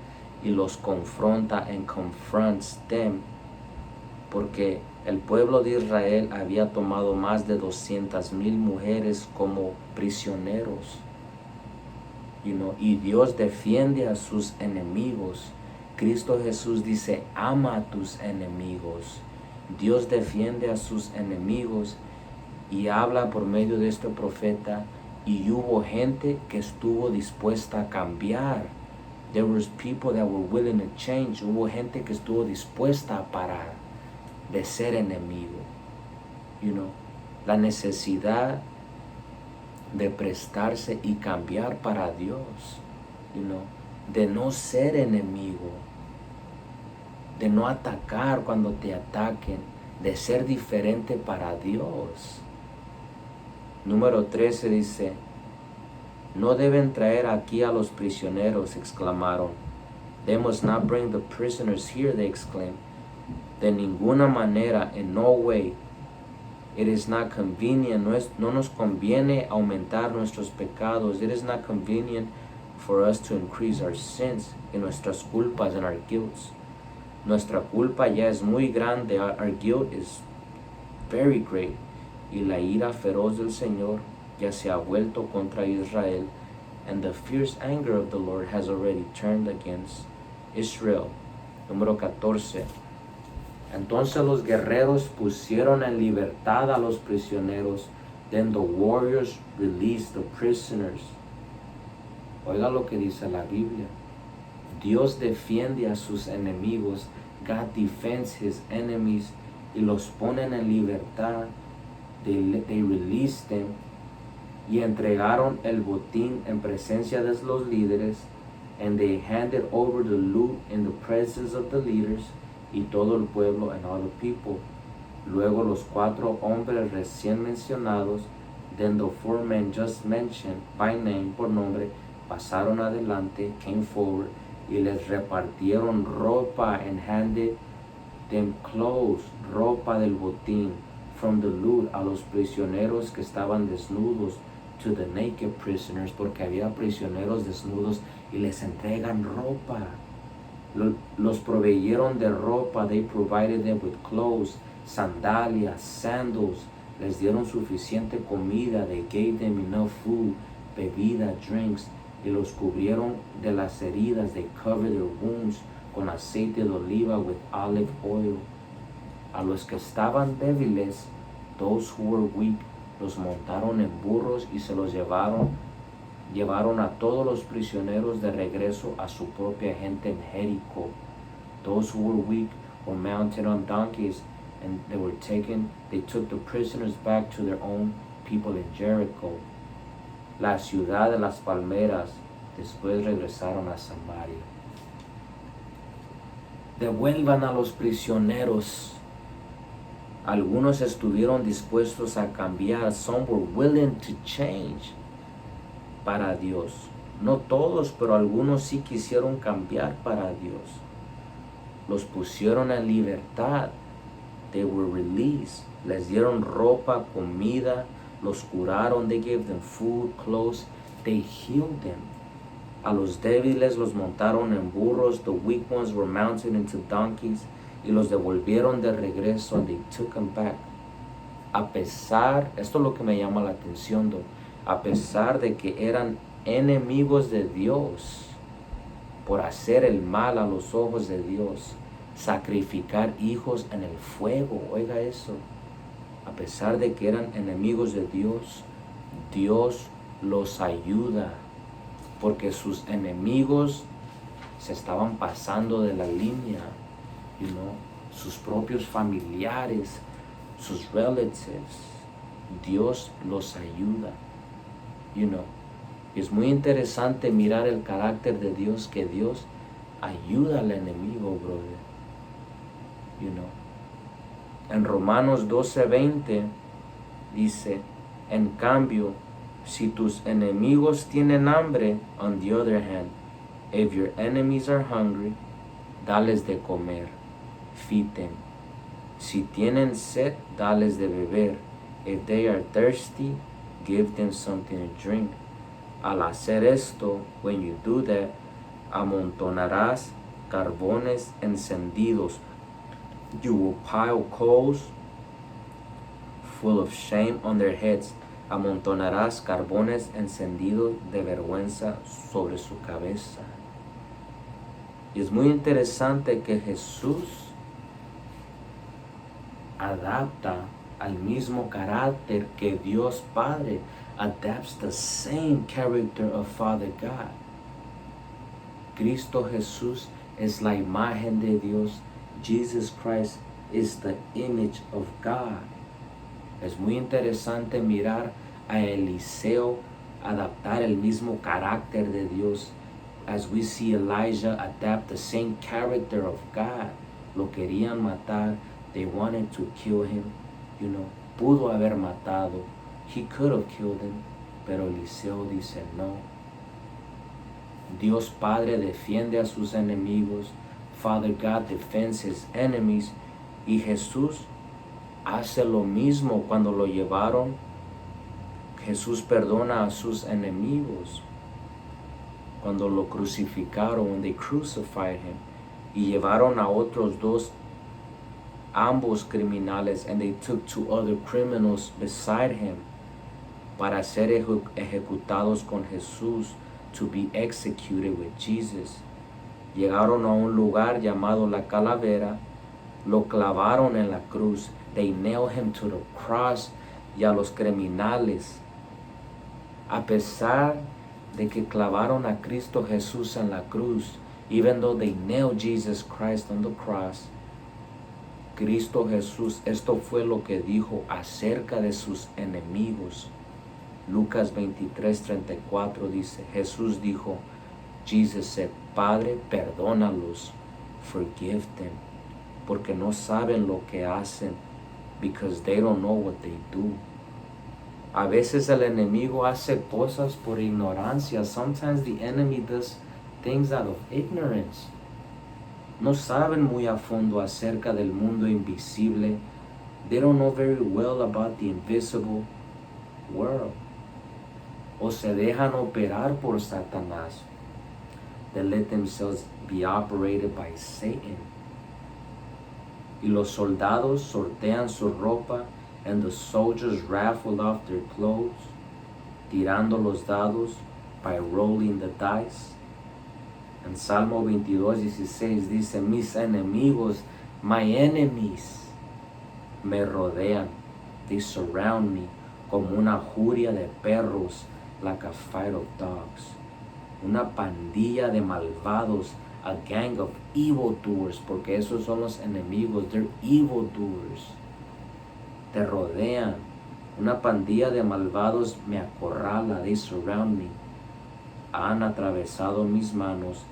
y los confronta and confronts them, porque el pueblo de Israel había tomado más de 200,000 mujeres como prisioneros. Y Dios defiende a sus enemigos. Cristo Jesús dice, ama a tus enemigos. Dios defiende a sus enemigos y habla por medio de este profeta, y hubo gente que estuvo dispuesta a cambiar. There was people that were willing to change. Hubo gente que estuvo dispuesta a parar de ser enemigo. La necesidad de prestarse y cambiar para Dios, de no ser enemigo, de no atacar cuando te ataquen, de ser diferente para Dios. Número 13 dice, no deben traer aquí a los prisioneros, exclamaron. They must not bring the prisoners here, they exclaimed. De ninguna manera, in no way, It is not convenient, no nos conviene aumentar nuestros pecados. It is not convenient for us to increase our sins, y nuestras culpas and our guilts. Nuestra culpa ya es muy grande, our guilt is very great, y la ira feroz del Señor ya se ha vuelto contra Israel, and the fierce anger of the Lord has already turned against Israel. Número 14. Entonces los guerreros pusieron en libertad a los prisioneros. Then the warriors released the prisoners. Oiga lo que dice la Biblia. Dios defiende a sus enemigos. God defends his enemies y los ponen en libertad. They released them y entregaron el botín en presencia de los líderes. And they handed over the loot in the presence of the leaders y todo el pueblo and all the people. Luego los 4 hombres recién mencionados, then the 4 men just mentioned by name, por nombre, pasaron adelante, came forward, y les repartieron ropa and handed them clothes, ropa del botín, from the loot, a los prisioneros que estaban desnudos, to the naked prisoners, porque había prisioneros desnudos, y les entregan ropa. Los proveyeron de ropa. They provided them with clothes, sandalias, sandals. Les dieron suficiente comida. They gave them enough food, bebida, drinks. Y los cubrieron de las heridas. They covered their wounds con aceite de oliva, with olive oil. A los que estaban débiles, those who were weak, los montaron en burros y se los llevaron a todos los prisioneros de regreso a su propia gente en Jericó. Those who were weak were mounted on donkeys, and they took the prisoners back to their own people in Jericho. La ciudad de las palmeras, después regresaron a Samaria. Devuelvan a los prisioneros. Algunos estuvieron dispuestos a cambiar. Some were willing to change para Dios. No todos, pero algunos sí quisieron cambiar para Dios. Los pusieron en libertad. They were released. Les dieron ropa, comida, los curaron. They gave them food, clothes. They healed them. A los débiles los montaron en burros. The weak ones were mounted into donkeys. Y los devolvieron de regreso. And they took them back. A pesar, esto es lo que me llama la atención, a pesar de que eran enemigos de Dios, por hacer el mal a los ojos de Dios, sacrificar hijos en el fuego, oiga eso, a pesar de que eran enemigos de Dios, Dios los ayuda, porque sus enemigos se estaban pasando de la línea, sus propios familiares, sus relatives. Dios los ayuda. Es muy interesante mirar el carácter de Dios, que Dios ayuda al enemigo, brother. En Romanos 12:20 dice, en cambio, si tus enemigos tienen hambre, on the other hand, if your enemies are hungry, dales de comer, feed them. Si tienen sed, dales de beber. If they are thirsty, give them something to drink. Al hacer esto, when you do that, amontonarás carbones encendidos. You will pile coals full of shame on their heads. Amontonarás carbones encendidos de vergüenza sobre su cabeza. Y es muy interesante que Jesús adapta al mismo carácter que Dios Padre, adapts the same character of Father God. Cristo Jesús es la imagen de Dios. Jesus Christ is the image of God. Es muy interesante mirar a Eliseo adaptar el mismo carácter de Dios, as we see Elijah adapt the same character of God. Lo querían matar. They wanted to kill him. Pudo haber matado. He could have killed him. Pero Eliseo dice no. Dios Padre defiende a sus enemigos. Father God defends his enemies. Y Jesús hace lo mismo cuando lo llevaron. Jesús perdona a sus enemigos. Cuando lo crucificaron, when they crucified him, y llevaron a otros dos, ambos criminales, and they took two other criminals beside him para ser ejecutados con Jesús, to be executed with Jesus. Llegaron a un lugar llamado La Calavera, lo clavaron en la cruz. They nailed him to the cross, y a los criminales, a pesar de que clavaron a Cristo Jesús en la cruz, even though they nailed Jesus Christ on the cross, Cristo Jesús, esto fue lo que dijo acerca de sus enemigos. Lucas 23:34 dice, Jesús dijo, Jesus said, Padre, perdónalos, forgive them, porque no saben lo que hacen, because they don't know what they do. A veces el enemigo hace cosas por ignorancia. Sometimes the enemy does things out of ignorance. No saben muy a fondo acerca del mundo invisible. They don't know very well about the invisible world. O se dejan operar por Satanás. They let themselves be operated by Satan. Y los soldados sortean su ropa, and the soldiers raffle off their clothes, tirando los dados by rolling the dice. En Salmo 22:16 dice, mis enemigos, my enemies, me rodean. They surround me como una juria de perros, like a fight of dogs. Una pandilla de malvados, a gang of evildoers, porque esos son los enemigos, they're evildoers. Te rodean. Una pandilla de malvados me acorrala, they surround me. Han atravesado mis manos,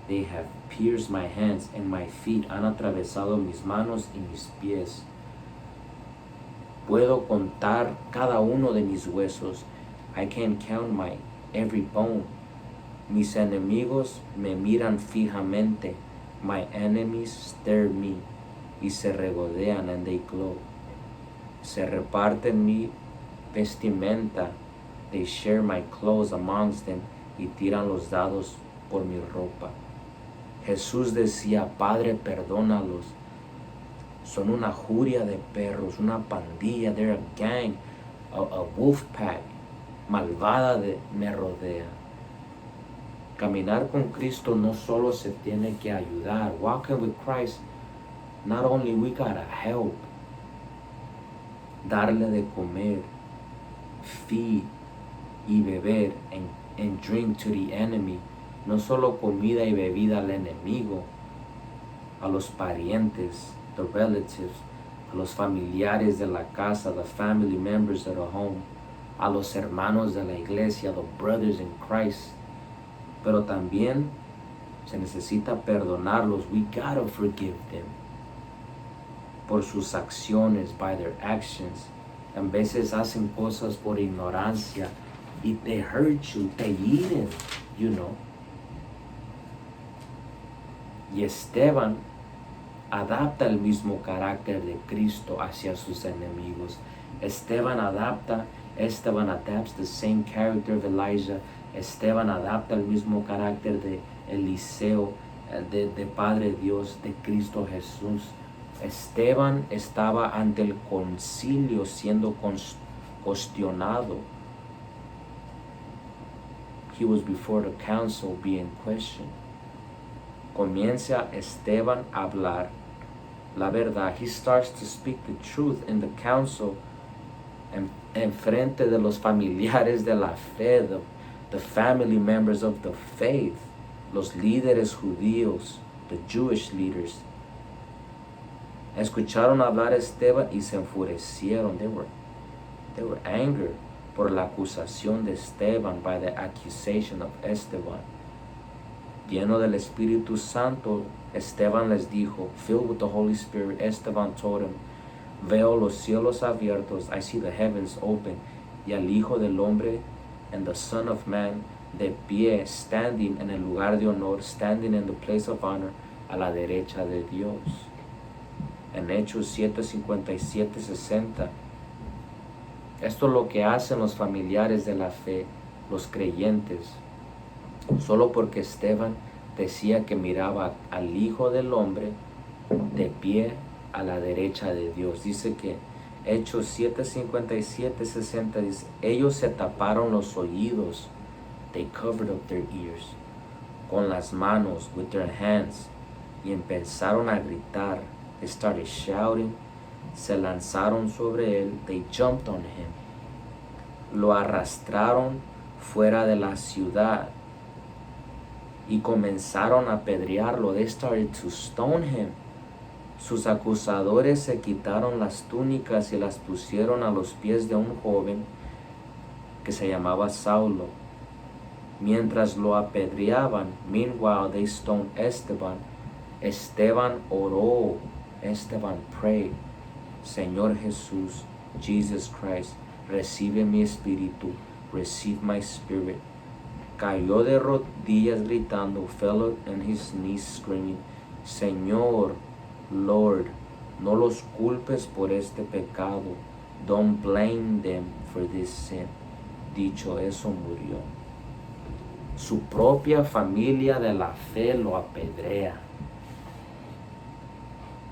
they have pierced my hands and my feet. Han atravesado mis manos y mis pies. Puedo contar cada uno de mis huesos. I can count my every bone. Mis enemigos me miran fijamente. My enemies stare me. Y se regodean, and they glow. Se reparten mi vestimenta. They share my clothes amongst them. Y tiran los dados por mi ropa. Jesús decía, Padre, perdónalos. Son una juria de perros, una pandilla, they're a gang, a wolf pack, malvada me rodea. Caminar con Cristo no solo se tiene que ayudar. Walking with Christ, not only we gotta help, darle de comer, feed y beber, and drink to the enemy. No solo comida y bebida al enemigo, a los parientes, the relatives, a los familiares de la casa, the family members of the home, a los hermanos de la iglesia, the brothers in Christ. Pero también se necesita perdonarlos. We gotta forgive them por sus acciones, by their actions. En veces hacen cosas por ignorancia y they hurt you, te hieren, you know. Y Esteban adapta el mismo carácter de Cristo hacia sus enemigos. Esteban adapts the same character of Elijah. Esteban adapta el mismo carácter de Eliseo, de Padre Dios, de Cristo Jesús. Esteban estaba ante el concilio siendo cuestionado. He was before the council being questioned. Comienza Esteban a hablar la verdad. He starts to speak the truth in the council, en frente de los familiares de la fe, the family members of the faith, los líderes judíos, the Jewish leaders. Escucharon hablar a Esteban y se enfurecieron. They were angered por la acusación de Esteban, by the accusation of Esteban. Lleno del Espíritu Santo, Esteban les dijo, filled with the Holy Spirit, Esteban told him, veo los cielos abiertos, I see the heavens open, y al Hijo del Hombre and the Son of Man de pie, standing en el lugar de honor, standing in the place of honor, a la derecha de Dios. En Hechos 7, 57, 60. Esto es lo que hacen los familiares de la fe, los creyentes. Solo porque Esteban decía que miraba al Hijo del Hombre de pie a la derecha de Dios. Dice que Hechos 7, 57, 60 dice, ellos se taparon los oídos, they covered up their ears, con las manos, with their hands, y empezaron a gritar. They started shouting, se lanzaron sobre él, they jumped on him. Lo arrastraron fuera de la ciudad y comenzaron a apedrearlo. They started to stone him. Sus acusadores se quitaron las túnicas y las pusieron a los pies de un joven que se llamaba Saulo. Mientras lo apedreaban, meanwhile they stoned Esteban. Esteban oró. Esteban prayed, Señor Jesús, Jesus Christ, recibe mi espíritu, receive my spirit. Cayó de rodillas gritando, fell on his knees screaming, Señor, Lord, no los culpes por este pecado. Don't blame them for this sin. Dicho eso, murió. Su propia familia de la fe lo apedrea.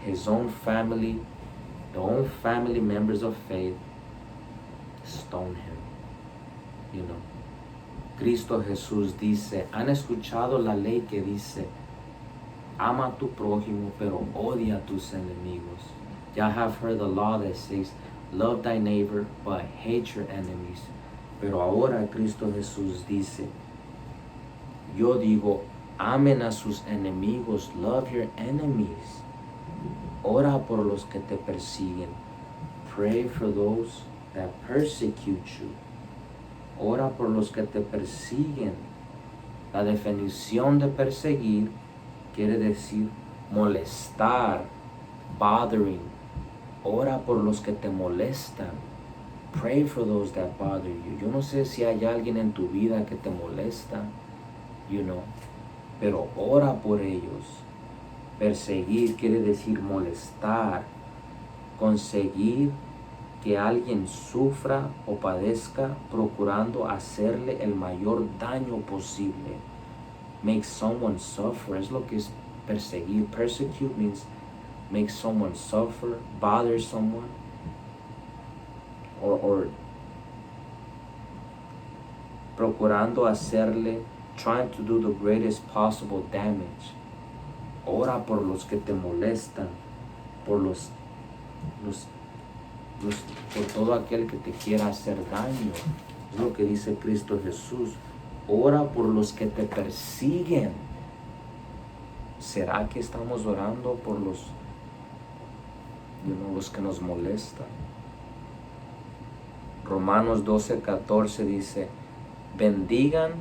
His own family, the own family members of faith, stone him. You know. Cristo Jesús dice, ¿han escuchado la ley que dice, ama a tu prójimo, pero odia a tus enemigos? You have heard the law that says, love thy neighbor, but hate your enemies. Pero ahora Cristo Jesús dice, yo digo, amen a sus enemigos, love your enemies. Ora por los que te persiguen. Pray for those that persecute you. Ora por los que te persiguen. La definición de perseguir quiere decir molestar, bothering. Ora por los que te molestan. Pray for those that bother you. Yo no sé si hay alguien en tu vida que te molesta, pero ora por ellos. Perseguir quiere decir molestar, conseguir que alguien sufra o padezca procurando hacerle el mayor daño posible. Make someone suffer, es lo que es perseguir. Persecute means make someone suffer, bother someone, or procurando hacerle, trying to do the greatest possible damage. Ora por los que te molestan, por por todo aquel que te quiera hacer daño. Es lo que dice Cristo Jesús. Ora por los que te persiguen. ¿Será que estamos orando por los que nos molestan? Romanos 12:14 dice, bendigan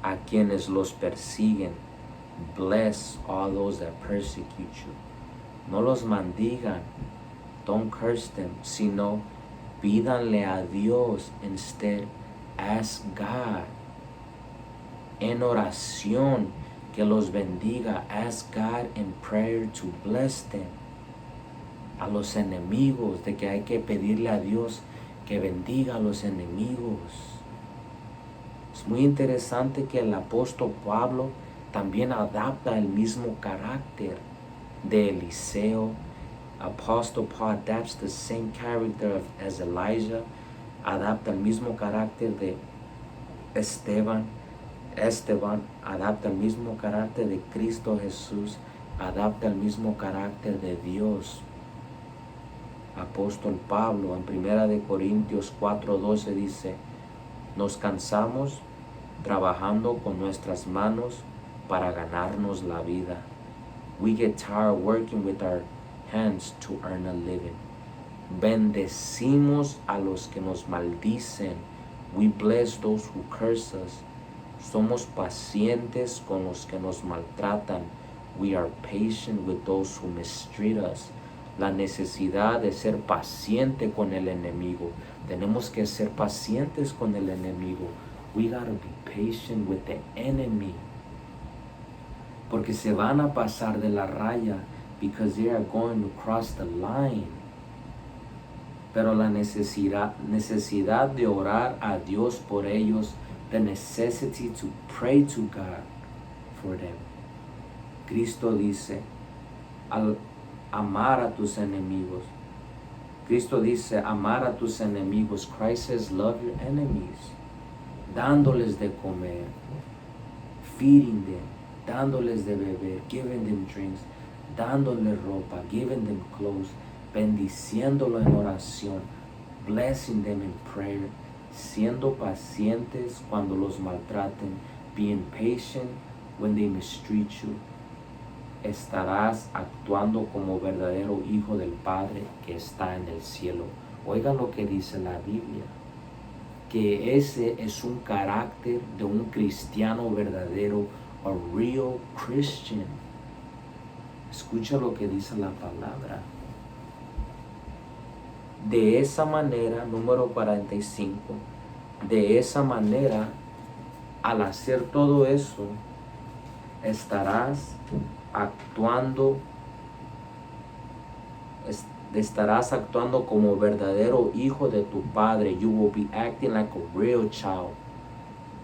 a quienes los persiguen. Bless all those that persecute you. No los maldigan. Don't curse them. Sino pídanle a Dios instead. Ask God en oración que los bendiga. Ask God in prayer to bless them. A los enemigos, de que hay que pedirle a Dios que bendiga a los enemigos. Es muy interesante que el apóstol Pablo también adapta el mismo carácter de Eliseo. Apostle Paul adapts the same character as Elijah. Adapta el mismo carácter de Esteban. Esteban adapta el mismo carácter de Cristo Jesús. Adapta el mismo carácter de Dios. Apóstol Pablo en 1 Corintios 4:12 dice, nos cansamos trabajando con nuestras manos para ganarnos la vida. We get tired working with our hands to earn a living. Bendecimos a los que nos maldicen. We bless those who curse us. Somos pacientes con los que nos maltratan. We are patient with those who mistreat us. La necesidad de ser paciente con el enemigo. Tenemos que ser pacientes con el enemigo. We gotta be patient with the enemy. Porque se van a pasar de la raya because they are going to cross the line. Pero la necesidad de orar a Dios por ellos, the necessity to pray to God for them. Cristo dice, al amar a tus enemigos. Cristo dice, amar a tus enemigos. Christ says, love your enemies. Dándoles de comer, feeding them, dándoles de beber, giving them drinks, dándoles ropa, giving them clothes, bendiciéndolo en oración, blessing them in prayer, siendo pacientes cuando los maltraten, being patient when they mistreat you. Estarás actuando como verdadero hijo del Padre que está en el cielo. Oigan lo que dice la Biblia, que ese es un carácter de un cristiano verdadero, a real Christian. Escucha lo que dice la palabra. De esa manera, número 45, de esa manera, al hacer todo eso, estarás actuando como verdadero hijo de tu Padre. You will be acting like a real child.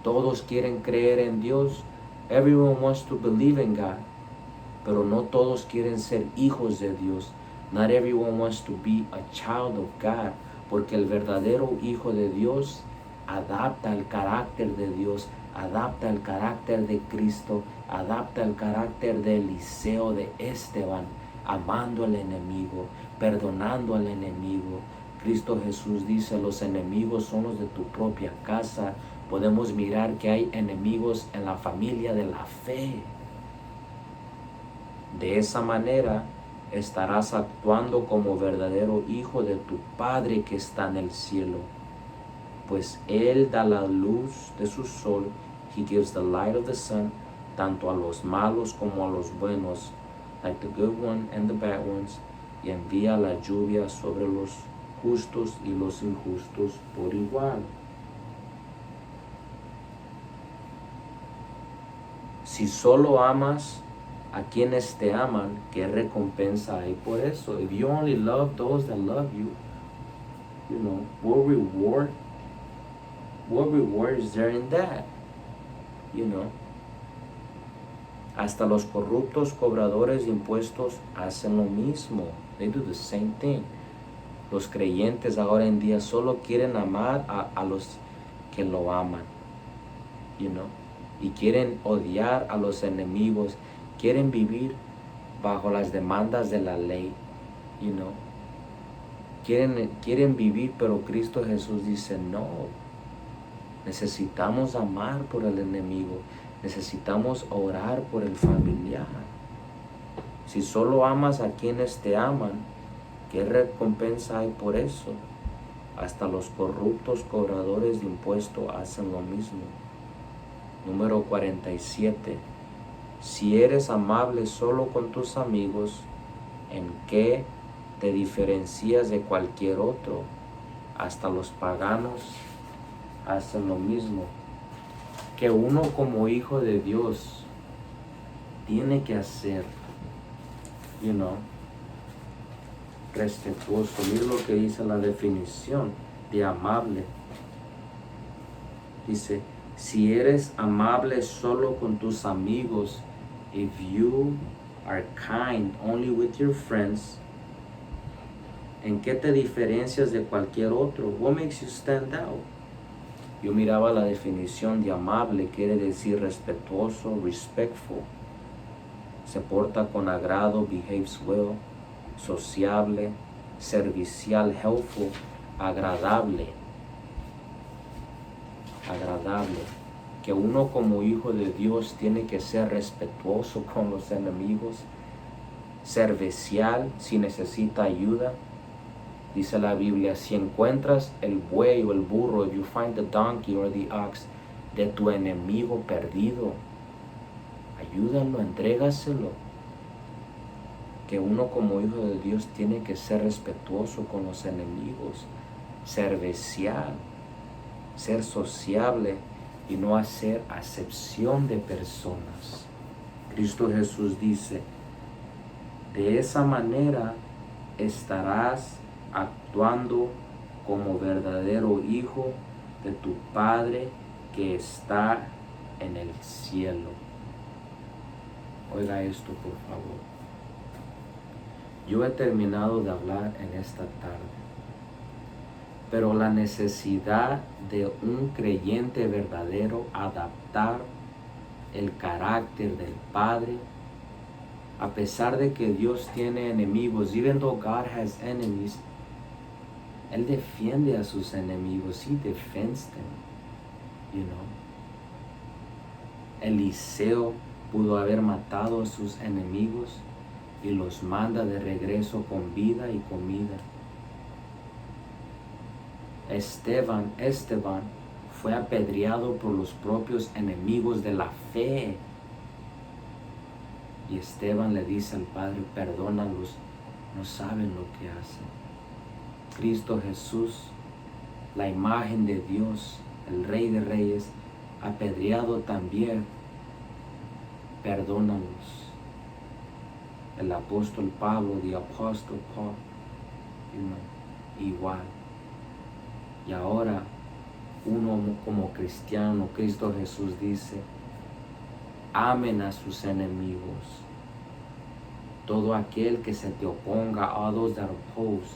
Todos quieren creer en Dios. Everyone wants to believe in God. Pero no todos quieren ser hijos de Dios. Not everyone wants to be a child of God. Porque el verdadero hijo de Dios adapta el carácter de Dios, adapta el carácter de Cristo, adapta el carácter de Eliseo, de Esteban, amando al enemigo, perdonando al enemigo. Cristo Jesús dice, los enemigos son los de tu propia casa. Podemos mirar que hay enemigos en la familia de la fe. De esa manera estarás actuando como verdadero hijo de tu Padre que está en el cielo. Pues Él da la luz de su sol, He gives the light of the sun, tanto a los malos como a los buenos, like the good one and the bad ones, y envía la lluvia sobre los justos y los injustos por igual. Si solo amas a quienes te aman, ¿qué recompensa hay por eso? If you only love those that love you, what reward is there in that? Hasta los corruptos cobradores de impuestos hacen lo mismo. They do the same thing. Los creyentes ahora en día solo quieren amar a los que lo aman, y quieren odiar a los enemigos. Quieren vivir bajo las demandas de la ley, Quieren vivir, pero Cristo Jesús dice, no. Necesitamos amar por el enemigo. Necesitamos orar por el familiar. Si solo amas a quienes te aman, ¿qué recompensa hay por eso? Hasta los corruptos cobradores de impuestos hacen lo mismo. Número 47. Si eres amable solo con tus amigos, ¿en qué te diferencias de cualquier otro? Hasta los paganos hacen lo mismo. Que uno como hijo de Dios tiene que hacer, respetuoso. Mira lo que dice la definición de amable. Dice, si eres amable solo con tus amigos, if you are kind only with your friends, ¿en qué te diferencias de cualquier otro? What makes you stand out? Yo miraba la definición de amable, quiere decir respetuoso, respectful. Se porta con agrado, behaves well, sociable, servicial, helpful, agradable. Que uno como hijo de Dios tiene que ser respetuoso con los enemigos, servicial si necesita ayuda. Dice la Biblia, si encuentras el buey o el burro, if you find the donkey or the ox de tu enemigo perdido, ayúdalo, entrégaselo. Que uno como hijo de Dios tiene que ser respetuoso con los enemigos, servicial, ser sociable y no hacer acepción de personas. Cristo Jesús dice, De esa manera estarás actuando como verdadero hijo de tu Padre que está en el cielo. Oiga esto, por favor. Yo he terminado de hablar en esta tarde, pero la necesidad de un creyente verdadero adaptar el carácter del Padre, a pesar de que Dios tiene enemigos, even though God has enemies, Él defiende a sus enemigos. He defends them, you know. Eliseo pudo haber matado a sus enemigos y los manda de regreso con vida y comida. Esteban fue apedreado por los propios enemigos de la fe. Y Esteban le dice al Padre, perdónalos, no saben lo que hacen. Cristo Jesús, la imagen de Dios, el Rey de Reyes, apedreado también, perdónalos. El apóstol Pablo, the Apostle Paul, igual. Y ahora uno como cristiano, Cristo Jesús dice, amen a sus enemigos. Todo aquel que se te oponga, all those that oppose.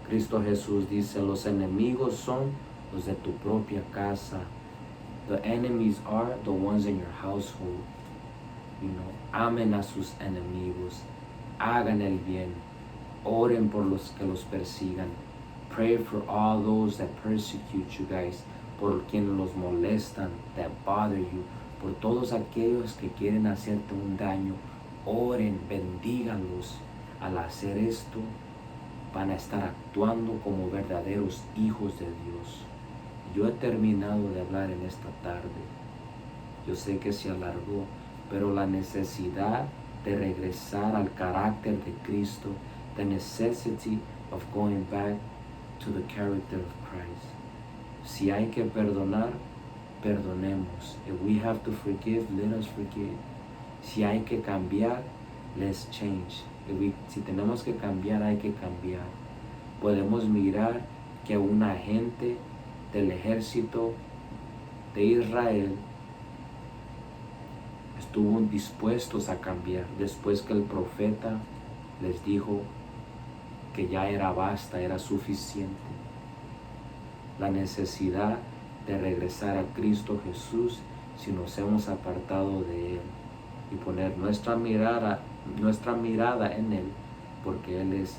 Cristo Jesús dice, los enemigos son los de tu propia casa. The enemies are the ones in your household. You know, amen a sus enemigos. Hagan el bien. Oren por los que los persigan. Pray for all those that persecute you guys. Por quienes los molestan, that bother you. Por todos aquellos que quieren hacerte un daño. Oren, bendíganlos. Al hacer esto, van a estar actuando como verdaderos hijos de Dios. Yo he terminado de hablar en esta tarde. Yo sé que se alargó, pero la necesidad de regresar al carácter de Cristo, the necessity of going back to the character of Christ. Si hay que perdonar, perdonemos. If we have to forgive, let us forgive. Si hay que cambiar, let's change. Si tenemos que cambiar, hay que cambiar. Podemos mirar que un agente del ejército de Israel estuvo dispuestos a cambiar después que el profeta les dijo que ya era basta, era suficiente. La necesidad de regresar a Cristo Jesús si nos hemos apartado de Él y poner nuestra mirada en Él, porque Él es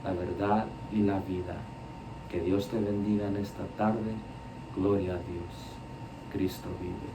la verdad y la vida. Que Dios te bendiga en esta tarde. Gloria a Dios. Cristo vive.